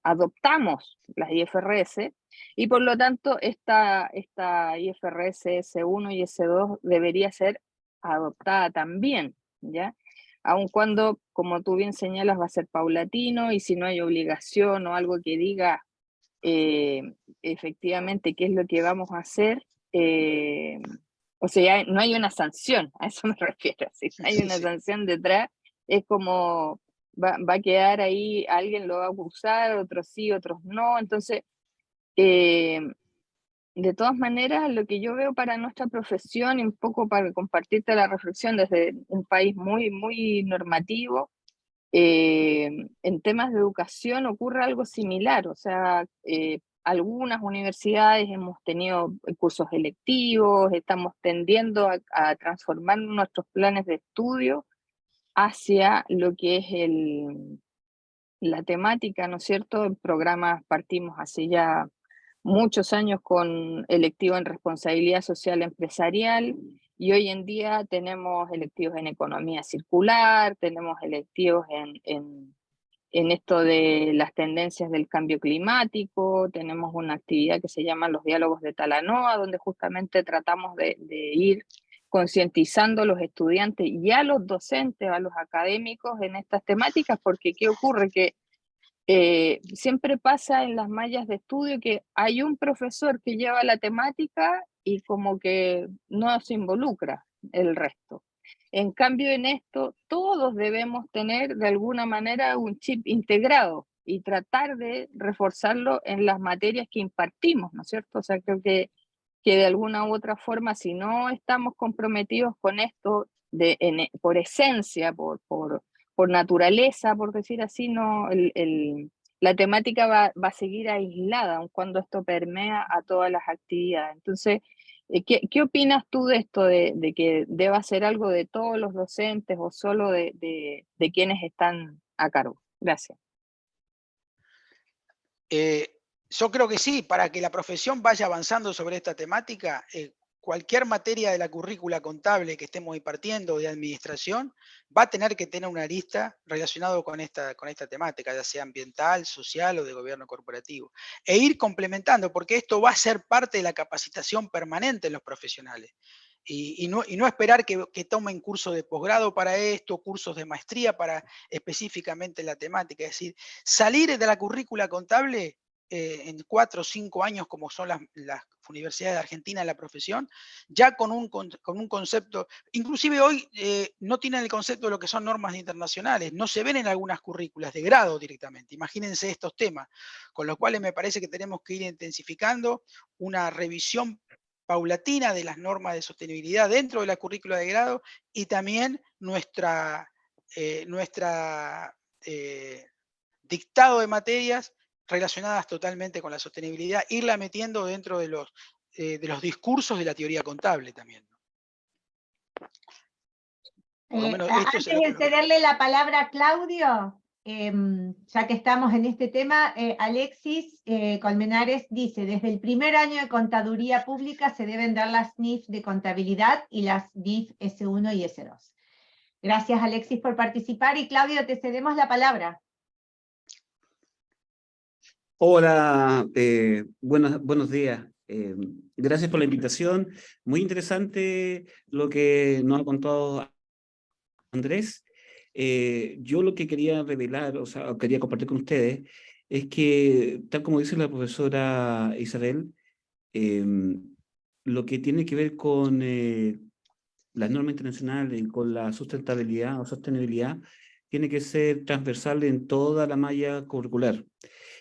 adoptamos las IFRS, y por lo tanto esta IFRS S1 y S2 debería ser adoptada también, ¿ya? Aun cuando, como tú bien señalas, va a ser paulatino, y si no hay obligación o algo que diga efectivamente qué es lo que vamos a hacer, o sea, no hay una sanción, a eso me refiero. Si no hay una sanción detrás, es como va a quedar ahí, alguien lo va a usar, otros sí, otros no. Entonces, de todas maneras, lo que yo veo para nuestra profesión, y un poco para compartirte la reflexión desde un país muy, muy normativo, en temas de educación ocurre algo similar. O sea, algunas universidades hemos tenido cursos electivos, estamos tendiendo a transformar nuestros planes de estudio hacia lo que es la temática, ¿no es cierto? En programas partimos hace ya muchos años con electivo en responsabilidad social empresarial, y hoy en día tenemos electivos en economía circular, tenemos electivos en esto de las tendencias del cambio climático, tenemos una actividad que se llama los diálogos de Talanoa, donde justamente tratamos de ir concientizando a los estudiantes y a los docentes, a los académicos en estas temáticas, porque ¿qué ocurre? Que siempre pasa en las mallas de estudio que hay un profesor que lleva la temática y como que no se involucra el resto. En cambio, en esto todos debemos tener de alguna manera un chip integrado y tratar de reforzarlo en las materias que impartimos, ¿no es cierto? O sea, creo que de alguna u otra forma, si no estamos comprometidos con esto, por esencia, por naturaleza, por decir así, no, la temática va a seguir aislada, aun cuando esto permea a todas las actividades. Entonces, ¿qué opinas tú de esto, de que deba ser algo de todos los docentes o solo de quienes están a cargo? Gracias. Yo creo que sí, para que la profesión vaya avanzando sobre esta temática, cualquier materia de la currícula contable que estemos impartiendo de administración va a tener que tener una lista relacionada con esta temática, ya sea ambiental, social o de gobierno corporativo. E ir complementando, porque esto va a ser parte de la capacitación permanente en los profesionales. Y no esperar que tomen cursos de posgrado para esto, cursos de maestría para específicamente la temática. Es decir, salir de la currícula contable en 4 o 5 años, como son las universidades de Argentina en la profesión, ya con un concepto, inclusive hoy no tienen el concepto de lo que son normas internacionales, no se ven en algunas currículas de grado directamente, imagínense estos temas, con los cuales me parece que tenemos que ir intensificando una revisión paulatina de las normas de sostenibilidad dentro de la currícula de grado y también nuestra dictado de materias relacionadas totalmente con la sostenibilidad, irla metiendo dentro de los discursos de la teoría contable también. Por lo menos esto Antes de cederle la palabra a Claudio, ya que estamos en este tema, Alexis Colmenares dice, desde el primer año de contaduría pública se deben dar las NIF de contabilidad y las DIF S1 y S2. Gracias, Alexis, por participar, y Claudio, te cedemos la palabra. Hola, buenos días. Gracias por la invitación. Muy interesante lo que nos ha contado Andrés. Yo lo que quería revelar, o sea, quería compartir con ustedes, es que, tal como dice la profesora Isabel, lo que tiene que ver con las normas internacionales y con la sustentabilidad o sostenibilidad, tiene que ser transversal en toda la malla curricular.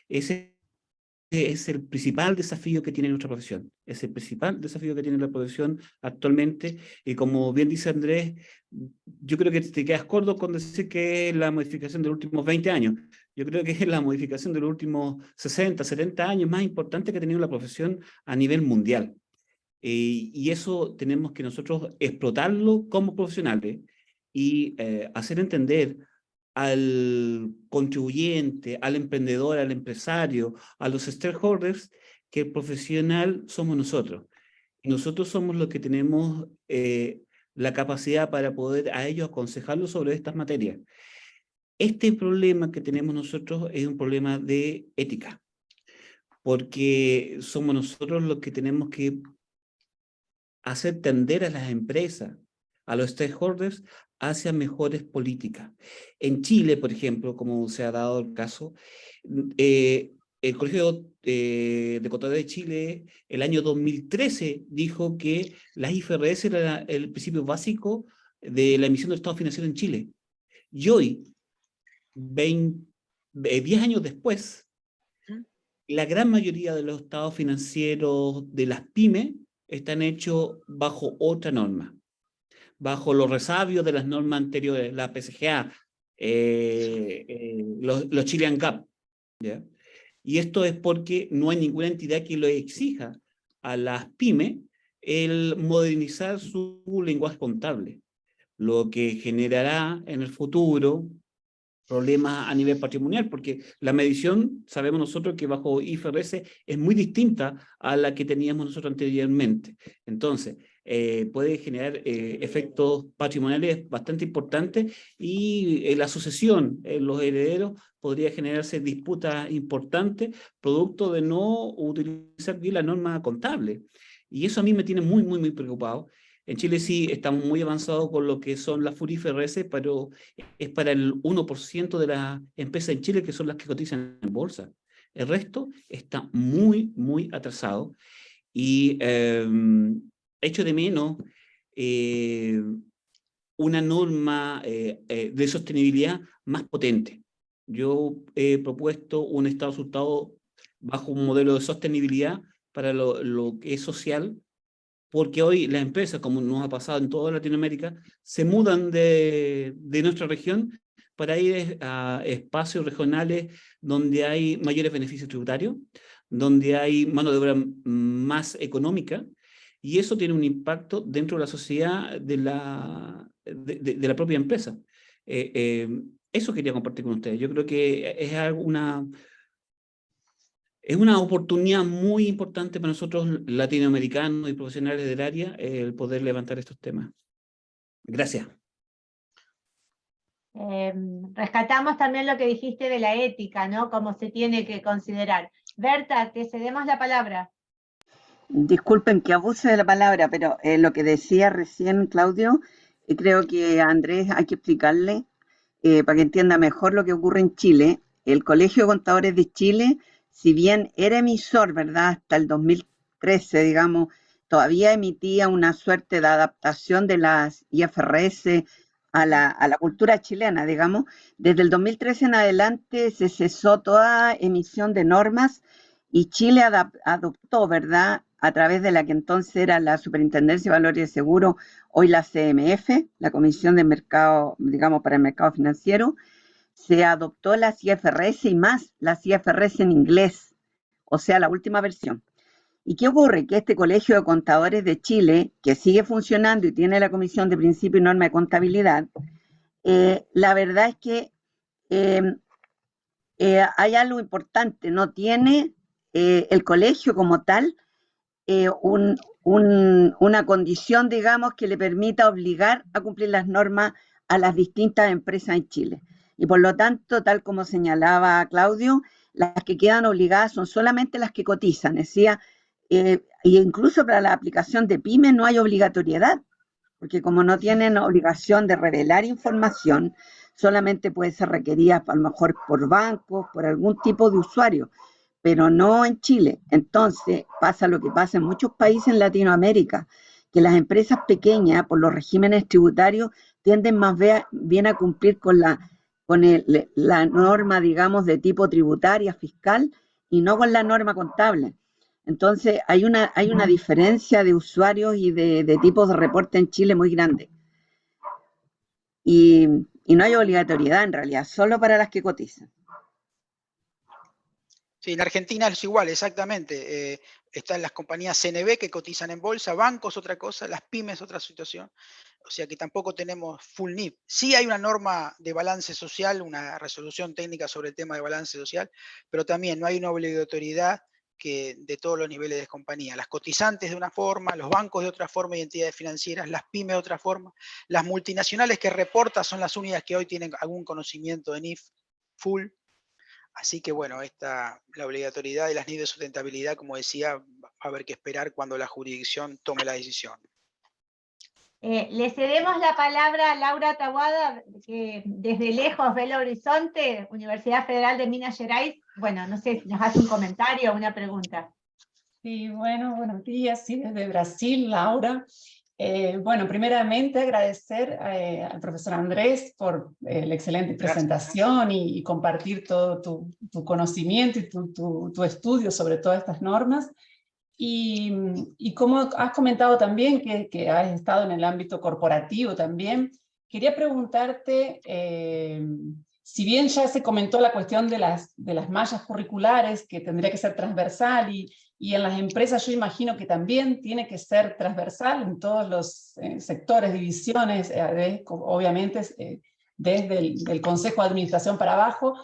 Ese es el principal desafío que tiene nuestra profesión. Es el principal desafío que tiene la profesión actualmente. Y como bien dice Andrés, yo creo que te quedas corto con decir que es la modificación de los últimos 20 años. Yo creo que es la modificación de los últimos 60, 70 años más importante que ha tenido la profesión a nivel mundial. Y eso tenemos que nosotros explotarlo como profesionales y hacer entender al contribuyente, al emprendedor, al empresario, a los stakeholders, que el profesional somos nosotros. Y nosotros somos los que tenemos la capacidad para poder a ellos aconsejarlos sobre estas materias. Este problema que tenemos nosotros es un problema de ética, porque somos nosotros los que tenemos que hacer tender a las empresas, a los stakeholders, hacia mejores políticas. En Chile, por ejemplo, como se ha dado el caso, el Colegio de Contadores de Chile, el año 2013, dijo que las IFRS era el principio básico de la emisión del estado financiero en Chile. Y hoy, 10 años después, la gran mayoría de los estados financieros de las pymes están hechos bajo otra norma, bajo los resabios de las normas anteriores, la PCGA, los Chilean GAAP, ¿ya? Y esto es porque no hay ninguna entidad que lo exija a las pymes el modernizar su lenguaje contable, lo que generará en el futuro problemas a nivel patrimonial, porque la medición, sabemos nosotros que bajo IFRS es muy distinta a la que teníamos nosotros anteriormente. Entonces, puede generar efectos patrimoniales bastante importantes y la sucesión, los herederos, podría generarse disputas importantes producto de no utilizar bien la norma contable. Y eso a mí me tiene muy, muy, muy preocupado. En Chile sí estamos muy avanzados con lo que son las FURIFRS, pero es para el 1% de las empresas en Chile que son las que cotizan en bolsa. El resto está muy, muy atrasado y echo de menos una norma de sostenibilidad más potente. Yo he propuesto un estado de resultado bajo un modelo de sostenibilidad para lo que es social, porque hoy las empresas, como nos ha pasado en toda Latinoamérica, se mudan de nuestra región para ir a espacios regionales donde hay mayores beneficios tributarios, donde hay mano de obra más económica, y eso tiene un impacto dentro de la sociedad de la propia empresa. Eso quería compartir con ustedes. Yo creo que es una oportunidad muy importante para nosotros latinoamericanos y profesionales del área el poder levantar estos temas. Gracias. Rescatamos también lo que dijiste de la ética, ¿no? Cómo se tiene que considerar. Berta, te cedemos la palabra. Disculpen que abuse de la palabra, pero lo que decía recién Claudio, creo que a Andrés hay que explicarle para que entienda mejor lo que ocurre en Chile. El Colegio de Contadores de Chile, si bien era emisor, ¿verdad? Hasta el 2013, digamos, todavía emitía una suerte de adaptación de las IFRS a la cultura chilena, digamos. Desde el 2013 en adelante se cesó toda emisión de normas y Chile adoptó, ¿verdad?, a través de la que entonces era la Superintendencia de Valores y Seguros, hoy la CMF, la Comisión de Mercado, digamos, para el Mercado Financiero, se adoptó las IFRS y más las IFRS en inglés, o sea, la última versión. ¿Y qué ocurre? Que este Colegio de Contadores de Chile, que sigue funcionando y tiene la Comisión de Principio y Norma de Contabilidad, la verdad es que hay algo importante, no tiene el colegio como tal una condición, digamos, que le permita obligar a cumplir las normas a las distintas empresas en Chile. Y por lo tanto, tal como señalaba Claudio, las que quedan obligadas son solamente las que cotizan. Decía, e incluso para la aplicación de pymes no hay obligatoriedad, porque como no tienen obligación de revelar información, solamente puede ser requerida a lo mejor por bancos, por algún tipo de usuario, pero no en Chile. Entonces pasa lo que pasa en muchos países en Latinoamérica, que las empresas pequeñas, por los regímenes tributarios, tienden más bien a cumplir con la norma, digamos, de tipo tributaria, fiscal, y no con la norma contable. Entonces hay una diferencia de usuarios y de tipos de reporte en Chile muy grande. Y no hay obligatoriedad en realidad, solo para las que cotizan. Sí, en Argentina es igual, exactamente. Están las compañías CNB que cotizan en bolsa, bancos otra cosa, las pymes otra situación. O sea que tampoco tenemos full NIF. Sí hay una norma de balance social, una resolución técnica sobre el tema de balance social, pero también no hay una obligatoriedad de todos los niveles de compañía. Las cotizantes de una forma, los bancos de otra forma y entidades financieras, las pymes de otra forma. Las multinacionales que reportan son las únicas que hoy tienen algún conocimiento de NIF full. Así que bueno, la obligatoriedad de las NIF de sustentabilidad, como decía, va a haber que esperar cuando la jurisdicción tome la decisión. Le cedemos la palabra a Laura Taboada, que desde lejos ve el horizonte, Universidad Federal de Minas Gerais. Bueno, no sé si nos hace un comentario o una pregunta. Sí, bueno, buenos días, sí, desde Brasil, Laura. Bueno, primeramente agradecer al profesor Andrés por la excelente presentación y compartir todo tu conocimiento y tu estudio sobre todas estas normas. Y como has comentado también que has estado en el ámbito corporativo también, quería preguntarte, si bien ya se comentó la cuestión de las mallas curriculares, que tendría que ser transversal, y en las empresas yo imagino que también tiene que ser transversal en todos los sectores, divisiones, obviamente desde el Consejo de Administración para abajo,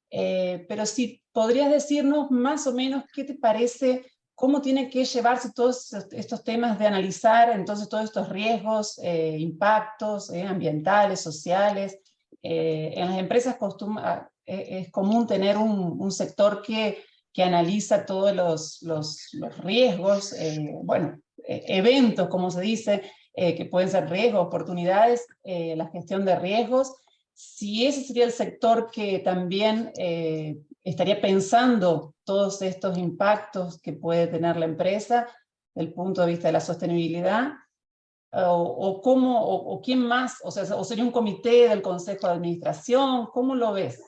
pero si podrías decirnos más o menos qué te parece, cómo tienen que llevarse todos estos temas de analizar entonces todos estos riesgos, impactos ambientales, sociales. En las empresas es común tener un sector que analiza todos los riesgos, bueno, eventos, como se dice, que pueden ser riesgos, oportunidades, la gestión de riesgos. Si ese sería el sector que también estaría pensando todos estos impactos que puede tener la empresa desde el punto de vista de la sostenibilidad, o quién más, o sea, o sería un comité del Consejo de Administración, ¿cómo lo ves?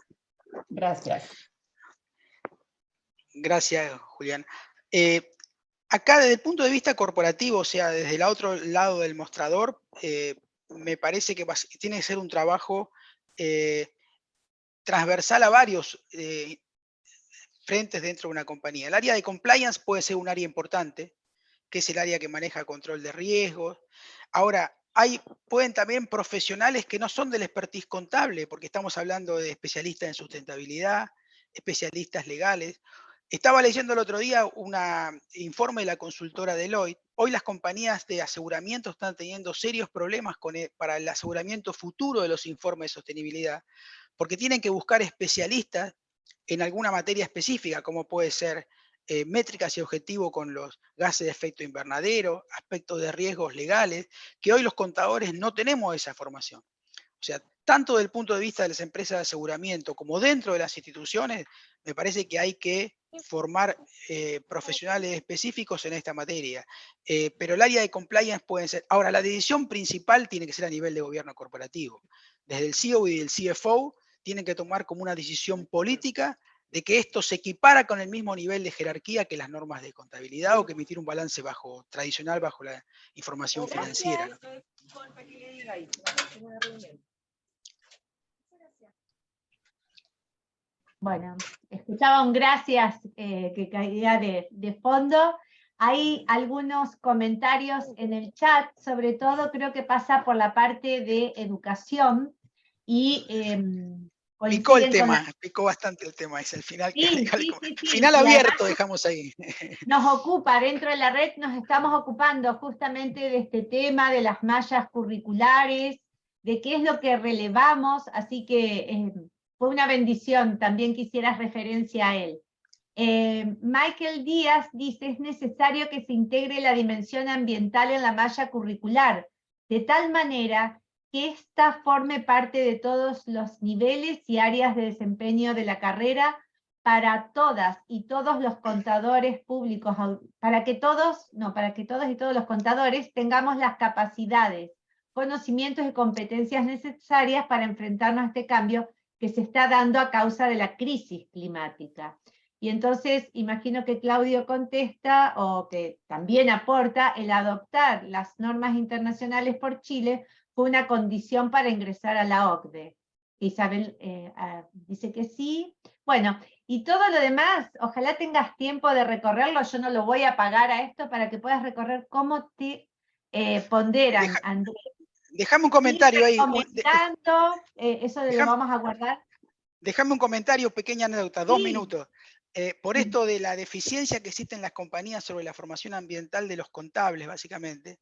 Gracias. Gracias, Julián. Acá desde el punto de vista corporativo, o sea, desde el otro lado del mostrador, me parece que tiene que ser un trabajo transversal a varios frentes dentro de una compañía. El área de compliance puede ser un área importante, que es el área que maneja control de riesgos. Ahora, pueden también profesionales que no son del expertise contable, porque estamos hablando de especialistas en sustentabilidad, especialistas legales. Estaba leyendo el otro día un informe de la consultora Deloitte. Hoy las compañías de aseguramiento están teniendo serios problemas para el aseguramiento futuro de los informes de sostenibilidad, porque tienen que buscar especialistas en alguna materia específica, como puede ser métricas y objetivos con los gases de efecto invernadero, aspectos de riesgos legales, que hoy los contadores no tenemos esa formación. O sea, tanto desde el punto de vista de las empresas de aseguramiento como dentro de las instituciones, me parece que hay que formar profesionales específicos en esta materia. Pero el área de compliance puede ser... Ahora, la decisión principal tiene que ser a nivel de gobierno corporativo. Desde el CEO y el CFO tienen que tomar como una decisión política de que esto se equipara con el mismo nivel de jerarquía que las normas de contabilidad o que emitir un balance tradicional bajo la información financiera, ¿no? Bueno, escuchaba un gracias que caía de fondo. Hay algunos comentarios en el chat, sobre todo creo que pasa por la parte de educación y picó el tema, picó bastante el tema, es el final, sí, final abierto dejamos ahí. Nos ocupa, dentro de la red nos estamos ocupando justamente de este tema, de las mallas curriculares, de qué es lo que relevamos, así que fue una bendición, también quisieras referencia a él. Michael Díaz dice, es necesario que se integre la dimensión ambiental en la malla curricular, de tal manera que ésta forme parte de todos los niveles y áreas de desempeño de la carrera para todas y todos los contadores públicos, para que todos y todos los contadores tengamos las capacidades, conocimientos y competencias necesarias para enfrentarnos a este cambio que se está dando a causa de la crisis climática. Y entonces imagino que Claudio contesta, o que también aporta, el adoptar las normas internacionales por Chile fue una condición para ingresar a la OCDE. Isabel dice que sí. Bueno, y todo lo demás, ojalá tengas tiempo de recorrerlo, yo no lo voy a pagar a esto para que puedas recorrer cómo te ponderan, Andrés. Déjame un comentario ahí. Eso lo vamos a guardar. Déjame un comentario, pequeña anécdota, 2 minutos. Por esto de la deficiencia que existe en las compañías sobre la formación ambiental de los contables, básicamente,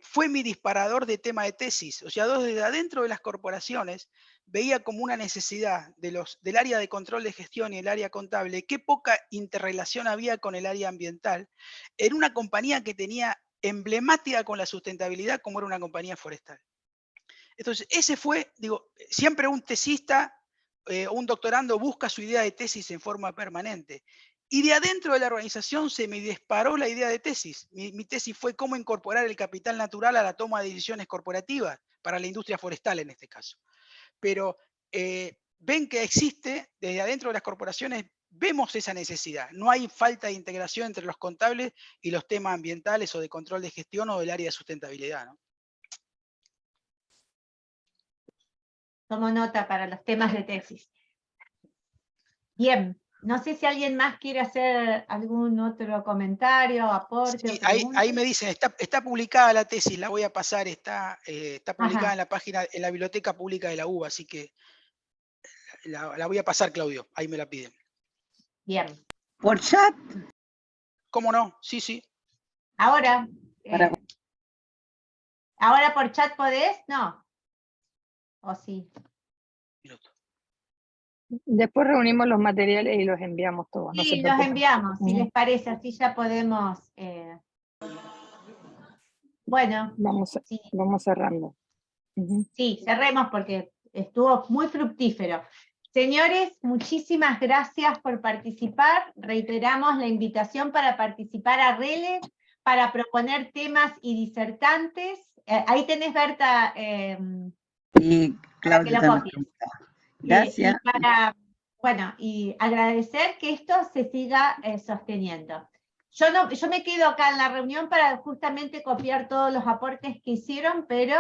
fue mi disparador de tema de tesis. O sea, desde adentro de las corporaciones veía como una necesidad del área de control de gestión y el área contable, qué poca interrelación había con el área ambiental en una compañía que tenía emblemática con la sustentabilidad como era una compañía forestal. Entonces, ese fue, digo, siempre un tesista, un doctorando busca su idea de tesis en forma permanente. Y de adentro de la organización se me disparó la idea de tesis. Mi tesis fue cómo incorporar el capital natural a la toma de decisiones corporativas, para la industria forestal en este caso. Pero ven que existe, desde adentro de las corporaciones, vemos esa necesidad. No hay falta de integración entre los contables y los temas ambientales o de control de gestión o del área de sustentabilidad, ¿no? Tomo nota para los temas de tesis. Bien, no sé si alguien más quiere hacer algún otro comentario, aporte. Sí, ahí me dicen, está publicada la tesis, la voy a pasar, está publicada en la página, en la biblioteca pública de la UBA, así que la voy a pasar, Claudio, ahí me la piden. Bien. ¿Por chat? ¿Cómo no? Sí, sí. Ahora por chat podés, ¿no? ¿O sí? Después reunimos los materiales y los enviamos todos. Sí, los enviamos, si les parece, así ya podemos... Bueno. Vamos cerrando. Sí, cerremos porque estuvo muy fructífero. Señores, muchísimas gracias por participar. Reiteramos la invitación para participar a RELE, para proponer temas y disertantes. Ahí tenés, Berta, y Claudia también. Gracias. Y agradecer que esto se siga sosteniendo. Yo me quedo acá en la reunión para justamente copiar todos los aportes que hicieron, pero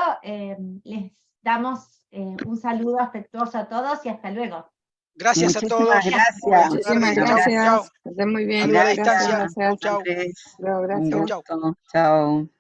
les damos un saludo afectuoso a todos y hasta luego. Gracias a todos. Muchísimas gracias. Muchísimas Chao, gracias. chao. Que estén muy bien. Saludos a la Gracias, distancia. gracias. Chau, chau. Andrés, Chao, un gracias. Chau. gusto. Chao.